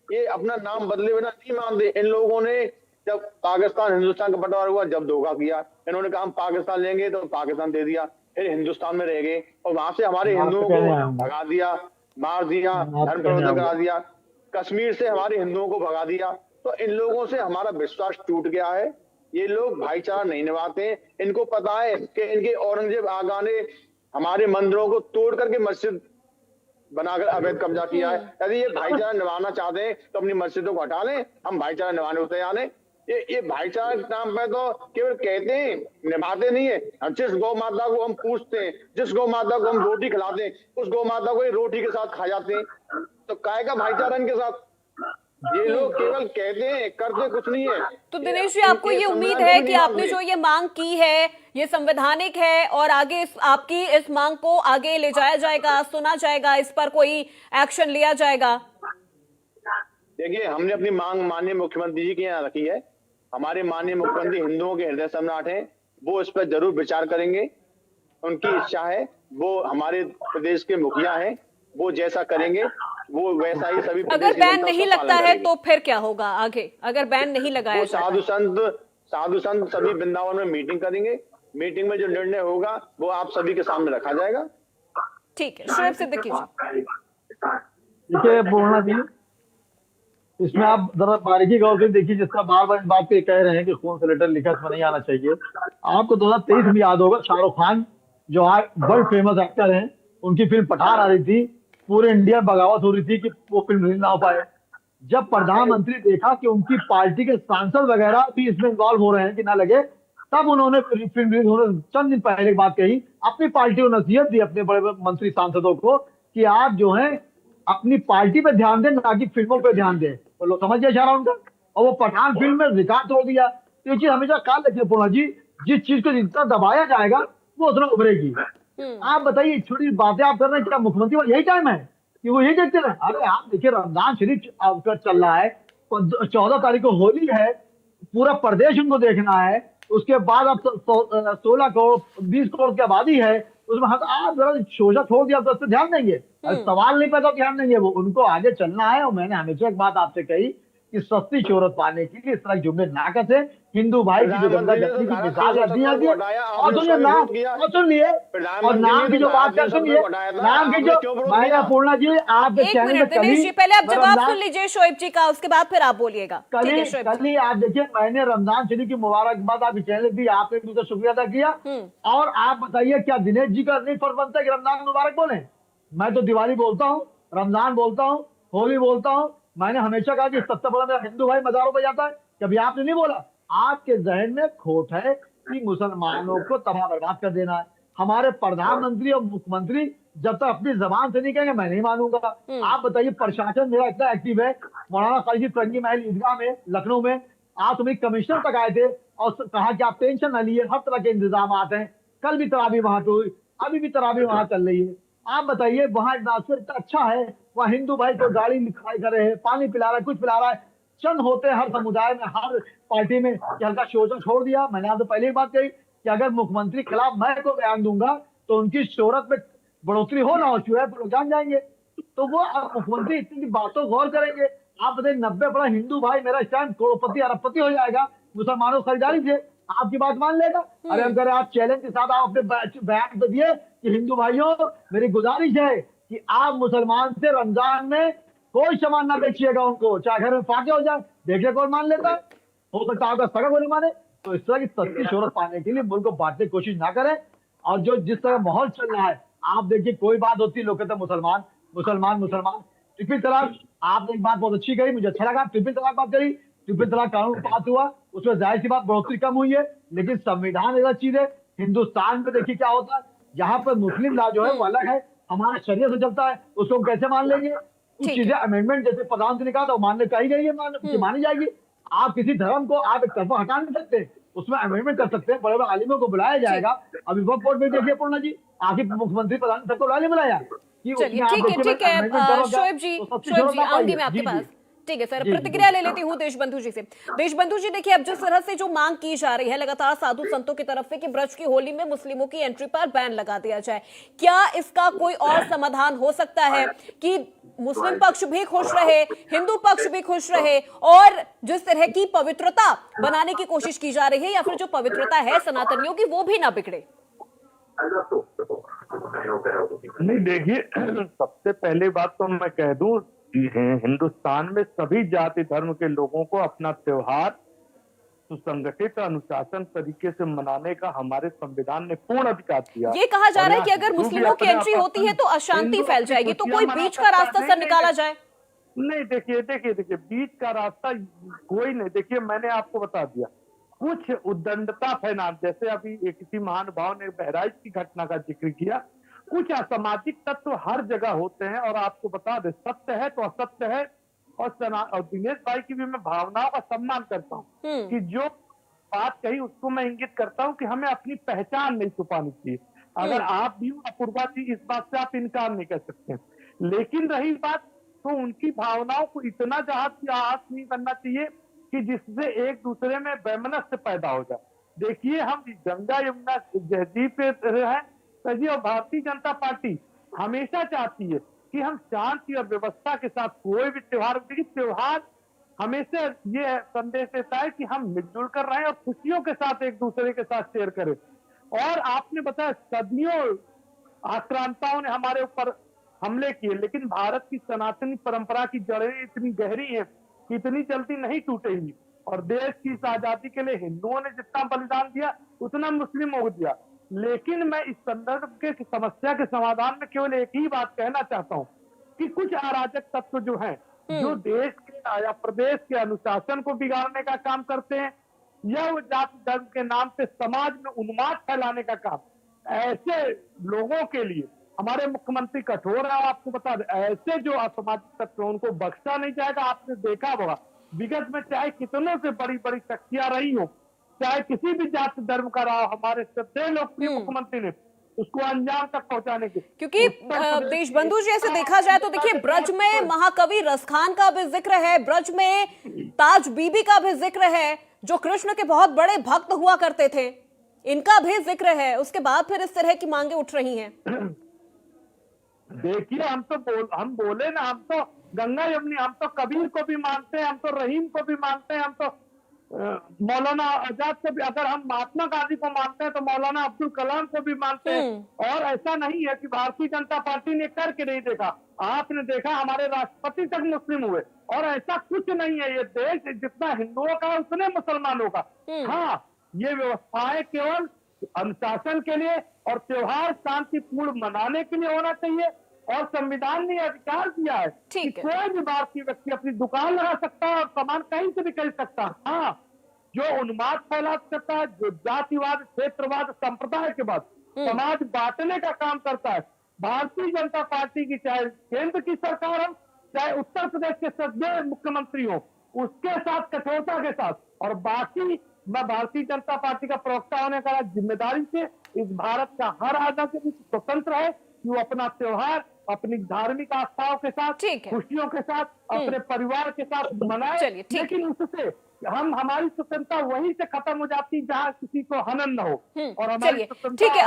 ये अपना नाम बदले बिना नहीं मानते। इन लोगों ने जब पाकिस्तान हिंदुस्तान का बंटवारा हुआ, जब धोखा किया, इन्होंने कहा हम पाकिस्तान लेंगे, तो पाकिस्तान दे दिया, फिर हिंदुस्तान में रह गए और वहां से हमारे हिंदुओं को भगा दिया, मार दिया, धर्म परिवर्तन करा दिया, कश्मीर से हमारे हिंदुओं को भगा दिया। तो इन लोगों से हमारा विश्वास टूट गया है। ये लोग भाईचारा नहीं निभाते हैं। इनको पता है कि इनके औरंगजेब आगा ने हमारे मंदिरों को तोड़ करके मस्जिद बनाकर अवैध कब्जा किया है। यदि ये भाईचारा निभाना चाहते हैं तो अपनी मस्जिदों को हटा लें, हम भाईचारा निभाने को तैयार हैं। ये भाईचारा के नाम पे तो केवल कहते हैं, निभाते नहीं है। जिस गौ माता को हम पूछते हैं, जिस गौ माता को हम रोटी खिलाते हैं, उस गौ माता को ये रोटी के साथ खा जाते हैं। तो काय का भाईचारा इनके साथ? ये लोग केवल कहते हैं, करते कुछ नहीं है। तो दिनेश जी, आपको ये उम्मीद है कि आपने जो ये मांग की है ये संवैधानिक है और आगे आपकी इस मांग को आगे ले जाया जाएगा, सुना जाएगा, इस पर कोई एक्शन लिया जाएगा? देखिए, हमने अपनी मांग माननीय मुख्यमंत्री जी के यहाँ रखी है। हमारे माननीय मुख्यमंत्री हिंदुओं के हृदय सम्राट हैं, वो इस पर जरूर विचार करेंगे। उनकी इच्छा है, वो हमारे प्रदेश के मुखिया हैं, वो जैसा करेंगे वो वैसा ही सभी अगर प्रदेश की बैन जनता नहीं उसका लगता पालन है करेगी। तो फिर क्या होगा आगे, अगर बैन नहीं लगाया वो जाता है? साधु संत सभी वृंदावन में मीटिंग करेंगे, मीटिंग में जो निर्णय होगा वो आप सभी के सामने रखा जाएगा। ठीक है, शोएब सिद्दीकी जी। देखिए पूर्णा जी, इसमें आप जरा बारीकी गौर से देखिए, जिसका बार बार इस बात पे कह रहे हैं कि खून से लेटर लिखा इसमें नहीं आना चाहिए। आपको 2023 में याद होगा, शाहरुख खान जो आज वर्ल्ड फेमस एक्टर हैं, उनकी फिल्म पठान आ रही थी, पूरे इंडिया में बगावत हो रही थी कि वो फिल्म रिलीज ना हो पाए। जब प्रधानमंत्री देखा कि उनकी पार्टी के सांसद वगैरह भी इसमें इन्वॉल्व हो रहे हैं कि ना लगे, तब उन्होंने फिल्म रिलीज होने चंद दिन पहले एक बात कही, अपनी पार्टी को नसीहत दी अपने बड़े बड़े मंत्री सांसदों को कि आप जो है अपनी पार्टी पे ध्यान दें, ना कि फिल्मों पे ध्यान दें। तो लोग समझ गए इशारा उनका, और वो पठान फिल्म में रिकॉर्ड तोड़ दिया। तो ये चीज हमेशा ख्याल रखिए पूर्णा जी, जिस चीज को जितना दबाया जाएगा वो उतना उभरेगी। आप बताइए, छोटी बातें आप कर रहे हैं, क्या मुख्यमंत्री का यही टाइम है कि वो यही देखते रहे? अरे आप देखिए, रमजान शरीफ आपका चल रहा है, 14 तारीख को होली है, पूरा प्रदेश उनको देखना है। उसके बाद अब 16 करोड़ 20 करोड़ की आबादी है, उसमें आप जरा शोषा छोड़ दिया तो उस पर ध्यान देंगे? सवाल नहीं पैदा, ध्यान देंगे वो, उनको आगे चलना है। और मैंने हमेशा एक बात आपसे कही कि सस्ती शोहरत पाने के लिए इस तरह के जुमले ना कसे। हिंदू भाई की जो गंगा जमनी की मिसाल रखनी है, और सुनिए नाम, और सुनिए, और नाम की जो बात कर, सुनिए नाम की जो, मैंने पूर्णा जी आप एक मिनट दिनेश जी, पहले आप जवाब सुन लीजिए शोएब जी का, उसके बाद फिर आप बोलिएगा। कल ही आप देखिए, मैंने रमजान शरीफ की मुबारकबाद आपकी चैनल दी, आपने भी तो शुक्रिया अदा किया। और आप बताइए, क्या दिनेश जी का नहीं फर्ज बनता है कि रमजान मुबारक बोले? मैं तो दिवाली बोलता हूँ, रमजान बोलता हूँ, होली बोलता हूँ। मैंने हमेशा कहा कि सबसे बड़ा मेरा हिंदू भाई मज़ारों पर जाता है, कभी आपने नहीं बोला। आपके जहन में खोट है कि मुसलमानों को तबाह बर्बाद कर देना है। हमारे प्रधानमंत्री और मुख्यमंत्री जब तक अपनी जबान से नहीं कहेंगे, मैं नहीं मानूंगा। आप बताइए, प्रशासन मेरा इतना एक्टिव है, मौलाना खालिद फरंगी महल ईदगाह में लखनऊ में आज तुम्हें कमिश्नर तक आए थे और कहा कि आप टेंशन न लिए, हर तरह के इंतजाम हैं। कल भी तरावी वहां पे हुई, अभी भी तरावी वहां चल रही है। आप बताइए, वहां एटमॉस्फेयर इतना अच्छा है, वहाँ हिंदू भाई को गाड़ी लिखाई कर रहे हैं, पानी पिला रहा है, कुछ पिला रहा है। चंद होते हैं हर समुदाय में, हर पार्टी में, कि हल्का शोषण छोड़ दिया। मैंने आपसे पहले ही बात कही कि अगर मुख्यमंत्री खिलाफ मैं को बयान दूंगा तो उनकी शोहरत में बढ़ोतरी हो ना हो, चूहे तो लोग जान जाएंगे। तो वो मुख्यमंत्री इतनी बातों गौर करेंगे। आप बताइए, 90 हिंदू भाई मेरा इस टाइम करोड़पति अरबपति हो जाएगा मुसलमानों की खरीदारी से, आपकी बात मान लेगा? अरे अगर आप चैलेंज के साथ आप अपने बयान तो दिए कि हिंदू भाइयों मेरी गुजारिश है कि आप मुसलमान से रमजान में कोई सामान ना बेचिएगा उनको, चाहे घर में फाके हो जाए, देखिए कौन मान लेता है। हो सकता है आपका सगा को नहीं माने। तो इस तरह की सस्ती शोहरत पाने के लिए मुल्क को बांटने की कोशिश ना करें। और जो जिस तरह माहौल चल रहा है, आप देखिए, कोई बात होती है लोग कहते हैं मुसलमान मुसलमान मुसलमान। ट्रिपल तलाक, आपने एक बात बहुत अच्छी कही, मुझे अच्छा लगा, ट्रिपल तलाक बात करी। ट्रिपल तलाक कानून पास हुआ, उसमें जाहिर सी बात बढ़ोतरी कम हुई है, लेकिन संविधान ऐसा चीज है। हिंदुस्तान में देखिए क्या होता है, यहाँ पर मुस्लिम लॉ जो है वो अलग है, हमारा शरीयत से चलता है, उसको हम कैसे मान लेंगे? कुछ चीजें अमेंडमेंट जैसे प्रधानमंत्री ने कहा था, मानने कही गई है, मानी जाएगी। आप किसी धर्म को आप एक तरफा हटा नहीं सकते, उसमें अमेंडमेंट कर सकते हैं, बड़े बड़े आलिमों को बुलाया जाएगा। अभी वक्त बोर्ड में देखिए पूर्णा जी, आखिर मुख्यमंत्री प्रधान सबको बुला नहीं बुलाया। चलिए ठीक है शोएब जी, आऊंगी मैं आपके पास। ठीक है सर, प्रतिक्रिया ले लेती हूँ देशबंधु जी से। देशबंधु जी, देखिए, अब जिस तरह से जो मांग की जा रही है लगातार साधु संतों की तरफ से कि ब्रज की होली में मुस्लिमों की एंट्री पर बैन लगा दिया जाए, क्या इसका कोई और समाधान हो सकता है कि मुस्लिम पक्ष भी खुश रहे, हिंदू पक्ष भी खुश रहे, और जिस तरह की पवित्रता बनाने की कोशिश की जा रही है, या फिर जो पवित्रता है सनातनियों की, वो भी ना बिगड़े? नहीं, देखिए, सबसे पहले बात तो मैं कह दूं, हिंदुस्तान में सभी जाति धर्म के लोगों को अपना त्योहार सुसंगठित अनुशासन तरीके से मनाने का हमारे संविधान ने पूर्ण अधिकार दिया। ये कहा जा रहा है कि अगर मुस्लिमों की एंट्री होती है तो अशांति फैल जाएगी, तो कोई बीच का रास्ता सर निकाला जाए? नहीं, देखिए, बीच का रास्ता कोई नहीं। देखिए, मैंने आपको बता दिया, कुछ उद्दंडता फैला, जैसे अभी किसी महानुभाव ने बहराइच की घटना का जिक्र किया, कुछ असामाजिक तत्व हर जगह होते हैं। और आपको बता दे, सत्य है तो असत्य है। और दिनेश भाई की भी मैं भावनाओं का सम्मान करता हूँ कि जो बात कही उसको मैं इंगित करता हूँ कि हमें अपनी पहचान नहीं छुपानी चाहिए। अगर आप भी अपूर्वा जी, इस बात से आप इनकार नहीं कर सकते। लेकिन रही बात, तो उनकी भावनाओं को इतना जहाज नहीं करना चाहिए कि जिससे एक दूसरे में वैमनस्य पैदा हो जाए। देखिए, हम गंगा यमुना तहजीब पे रहे हैं, और भारतीय जनता पार्टी हमेशा चाहती है कि हम शांति और व्यवस्था के साथ कोई भी त्योहार, क्योंकि त्योहार हमेशा ये संदेश देता है कि हम मिलजुल कर रहें और खुशियों के साथ एक दूसरे के साथ शेयर करें। और आपने बताया सदियों आक्रांताओं ने हमारे ऊपर हमले किए, लेकिन भारत की सनातनी परंपरा की जड़ें इतनी गहरी हैं कि इतनी जल्दी नहीं टूटेंगी। और देश की इस आजादी के लिए हिंदुओं ने जितना बलिदान दिया उतना मुस्लिमों को दिया। लेकिन मैं इस संदर्भ के समस्या के समाधान में केवल एक ही बात कहना चाहता हूं कि कुछ अराजक तत्व जो हैं, जो देश के या प्रदेश के अनुशासन को बिगाड़ने का काम करते हैं या वो जाति धर्म के नाम पे समाज में उन्माद फैलाने का काम, ऐसे लोगों के लिए हमारे मुख्यमंत्री कठोर है। आपको बता दें, ऐसे जो असामाजिक तत्व उनको बख्शा नहीं जाएगा। आपने देखा होगा विगत में चाहे कितनों से बड़ी बड़ी शक्तियां रही हो, चाहे किसी भी जाति धर्म का रहा, हमारे सबसे लोकप्रिय मुख्यमंत्री ने उसको अंजाम तक पहुंचाने की, क्योंकि देशबंधु जी ऐसे देखा जाए तो देखिए ब्रज में महाकवि रसखान का भी जिक्र है, ब्रज में ताज बीबी का भी जिक्र है जो कृष्ण के बहुत बड़े भक्त हुआ करते थे, इनका भी जिक्र है। उसके बाद फिर इस तरह की मांगे उठ रही हैं। देखिए हम बोले ना, हम तो गंगा यमुनी, हम तो कबीर को भी मानते हैं, हम तो रहीम को भी मानते हैं, हम तो मौलाना आजाद को भी, अगर हम महात्मा गांधी को मानते हैं तो मौलाना अब्दुल कलाम को भी मानते हैं। और ऐसा नहीं है कि भारतीय जनता पार्टी ने करके नहीं देखा, आपने देखा हमारे राष्ट्रपति तक मुस्लिम हुए। और ऐसा कुछ नहीं है, ये देश जितना हिंदुओं का उतने मुसलमानों का। हाँ, ये व्यवस्थाएं केवल अनुशासन के लिए और त्योहार शांतिपूर्ण मनाने के लिए होना चाहिए। और संविधान ने अधिकार दिया है कि कोई भी भारतीय व्यक्ति अपनी दुकान लगा सकता है और सामान कहीं से भी खरीद सकता है। हाँ, जो उन्माद फैला सकता है, जो जातिवाद, क्षेत्रवाद, संप्रदाय के बाद समाज बांटने का काम करता है, भारतीय जनता पार्टी की चाहे केंद्र की सरकार हो, चाहे उत्तर प्रदेश के सदैव मुख्यमंत्री हो, उसके साथ कठोरता के साथ। और बाकी मैं भारतीय जनता पार्टी का प्रवक्ता होने का जिम्मेदारी से इस भारत का हर नागरिक स्वतंत्र है कि वो अपना त्योहार अपनी धार्मिक आस्थाओं के साथ, खुशियों के साथ, अपने परिवार के साथ मनाए। लेकिन उससे हमारी स्वतंत्रता वहीं से खत्म हो जाती जहां किसी को हनन न हो। और हमारी ठीक है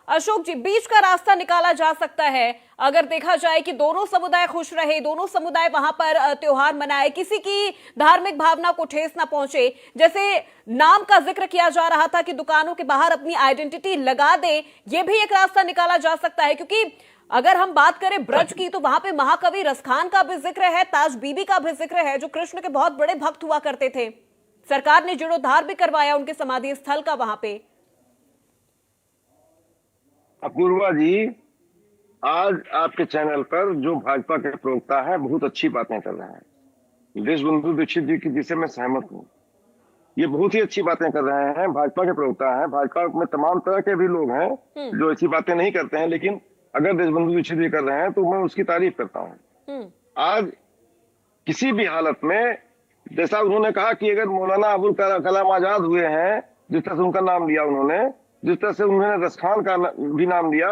अशोक जी बीच का रास्ता निकाला जा सकता है अगर देखा जाए कि दोनों समुदाय खुश रहे, दोनों समुदाय वहां पर त्योहार मनाए, किसी की धार्मिक भावना को ठेस ना पहुंचे। जैसे नाम का जिक्र किया जा रहा था कि दुकानों के बाहर अपनी आइडेंटिटी लगा दे, ये भी एक रास्ता निकाला जा सकता है। क्योंकि अगर हम बात करें ब्रज की तो वहां पे महाकवि रसखान का भी जिक्र है, ताज बीबी का भी जिक्र है जो कृष्ण के बहुत बड़े भक्त हुआ करते थे। सरकार ने जीर्णोद्धार भी करवाया उनके समाधि स्थल का वहां पे। अपूर्वा जी, आज आपके चैनल पर जो भाजपा के प्रवक्ता है बहुत अच्छी बातें कर रहे हैं। देशबंधु दीक्षित जी की जिसे मैं सहमत हूँ, ये बहुत ही अच्छी बातें कर रहे हैं। भाजपा के प्रवक्ता हैं, भाजपा में तमाम तरह के भी लोग हैं जो ऐसी बातें नहीं करते हैं, लेकिन अगर देशबंधु दीक्षित जी कर रहे हैं तो मैं उसकी तारीफ करता हूँ। आज किसी भी हालत में, जैसा उन्होंने कहा कि अगर मौलाना अबुल कलाम आजाद हुए हैं, जिस तरह से उनका नाम लिया उन्होंने, जिस तरह से उन्होंने रसखान का भी नाम लिया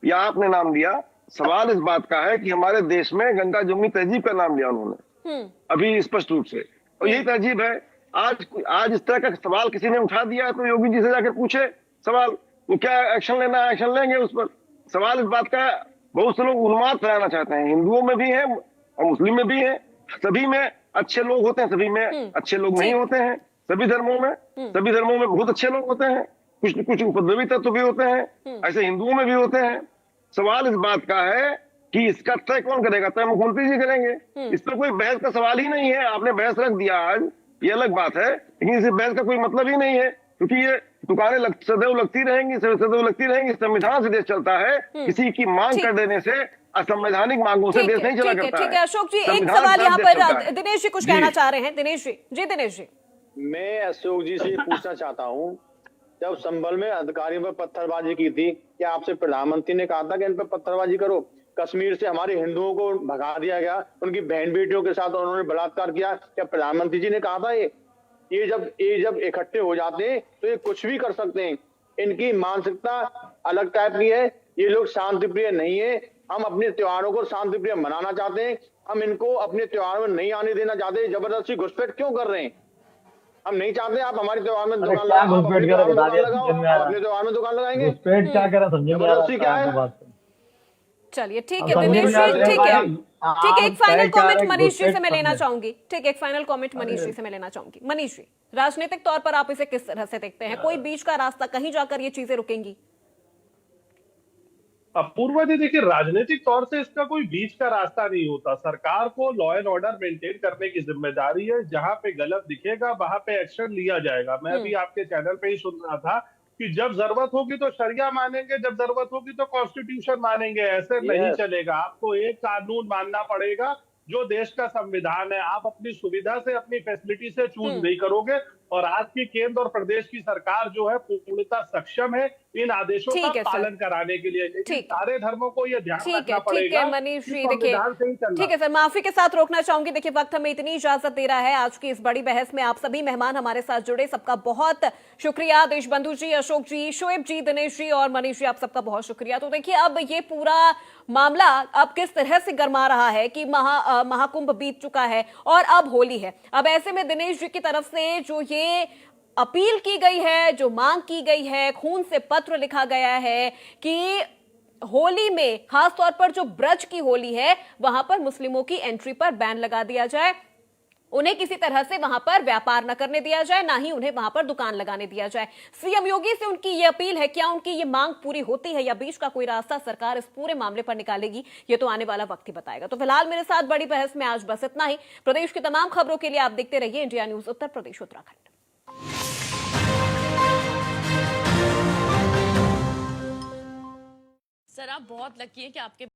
या आपने नाम लिया, सवाल इस बात का है कि हमारे देश में गंगा जमुनी तहजीब का नाम लिया उन्होंने अभी स्पष्ट रूप से, और यही तहजीब है। आज इस तरह का सवाल किसी ने उठा दिया तो योगी जी से जाकर पूछे सवाल, वो क्या एक्शन लेना है, एक्शन लेंगे उस पर। सवाल इस बात का है, बहुत से लोग उन्माद फैलाना चाहते हैं, हिंदुओं में भी हैं और मुस्लिम में भी हैं। सभी में अच्छे लोग होते हैं, सभी में अच्छे लोग नहीं होते हैं। सभी धर्मों में बहुत अच्छे लोग होते हैं, कुछ उपद्रवी तत्व भी होते हैं, ऐसे हिंदुओं में भी होते हैं। सवाल इस बात का है कि इसका तय कौन करेगा? तय मुख्यमंत्री जी करेंगे। इस पर कोई बहस का सवाल ही नहीं है। आपने बहस रख दिया आज, ये अलग बात है, लेकिन इस बहस का कोई मतलब ही नहीं है, क्योंकि ये दुकानें सदैव लगती रहेंगी, सदैव लगती रहेंगी। संविधान से देश चलता है, किसी की मांग कर देने से, असंवैधानिक मांगों से देश नहीं चला करता है। ठीक है अशोक जी, एक सवाल यहाँ पर दिनेश जी कुछ कहना चाह रहे हैं। दिनेश जी मैं अशोक जी से पूछना चाहता हूँ, जब संभल में अधिकारियों पर पत्थरबाजी की थी, क्या आपसे प्रधानमंत्री ने कहा था कि इन पर पत्थरबाजी करो? कश्मीर से हमारे हिंदुओं को भगा दिया गया, उनकी बहन बेटियों के साथ उन्होंने बलात्कार किया, क्या प्रधानमंत्री जी ने कहा था ये जब इकट्ठे हो जाते हैं तो ये कुछ भी कर सकते हैं? इनकी मानसिकता अलग टाइप की है। ये लोग शांति प्रिय नहीं है। हम अपने त्योहारों को शांति प्रिय मनाना चाहते हैं, हम इनको अपने त्योहारों में नहीं आने देना चाहते। जबरदस्ती घुसपैठ क्यों कर रहे हैं? हम नहीं चाहते आप हमारे त्योहार में दुकान लगाओ, अपने त्योहार में दुकान लगाएंगे। घुसपैठ क्या करा समझे? जबरदस्ती क्या है? चलिए ठीक है दिनेश जी, ठीक है ठीक है। एक फाइनल कमेंट मनीष जी से मैं लेना चाहूंगी। ठीक है, एक फाइनल कमेंट मनीष जी से मैं लेना चाहूंगी। मनीष जी, राजनीतिक तौर पर आप इसे किस तरह से देखते हैं? कोई बीच का रास्ता, कहीं जाकर ये चीजें रुकेंगी? अपूर्वा जी, देखिए, राजनीतिक तौर से इसका कोई बीच का रास्ता नहीं होता। सरकार को लॉ एंड ऑर्डर मेंटेन करने की जिम्मेदारी है। जहां पे गलत दिखेगा वहां पे एक्शन लिया जाएगा। मैं भी आपके चैनल पे ही सुन रहा था कि जब जरूरत होगी तो शरिया मानेंगे, जब जरूरत होगी तो कॉन्स्टिट्यूशन मानेंगे। ऐसे नहीं चलेगा। आपको एक कानून मानना पड़ेगा जो देश का संविधान है। आप अपनी सुविधा से, अपनी फैसिलिटी से चूज नहीं करोगे। और आज की केंद्र और प्रदेश की सरकार जो है पूर्णतः सक्षम है इन आदेशों का पालन कराने के लिए। लेकिन सारे धर्मों को यह ध्यान रखना पड़ेगा। ठीक है मनीष जी, देखिए ठीक है सर, माफी के साथ रोकना चाहूंगी। देखिए वक्त हमें इतनी इजाजत दे रहा है आज की इस बड़ी बहस में। आप सभी मेहमान हमारे साथ जुड़े, सबका बहुत शुक्रिया। देशबंधु जी, अशोक जी, शोएब जी, दिनेश जी और मनीष जी, आप सबका बहुत शुक्रिया। तो देखिए अब ये पूरा मामला अब किस तरह से गर्मा रहा है कि महाकुंभ बीत चुका है और अब होली है। अब ऐसे में दिनेश जी की तरफ से जो ये अपील की गई है, जो मांग की गई है, खून से पत्र लिखा गया है कि होली में खासतौर पर जो ब्रज की होली है वहां पर मुस्लिमों की एंट्री पर बैन लगा दिया जाए, उन्हें किसी तरह से वहां पर व्यापार न करने दिया जाए, ना ही उन्हें वहां पर दुकान लगाने दिया जाए। सीएम योगी से उनकी ये अपील है, क्या उनकी ये मांग पूरी होती है या बीच का कोई रास्ता सरकार इस पूरे मामले पर निकालेगी, ये तो आने वाला वक्त ही बताएगा। तो फिलहाल मेरे साथ बड़ी बहस में आज बस इतना ही। प्रदेश की तमाम खबरों के लिए आप देखते रहिए India news Uttar Pradesh Uttarakhand. Sir आप बहुत लकी हैं कि आपके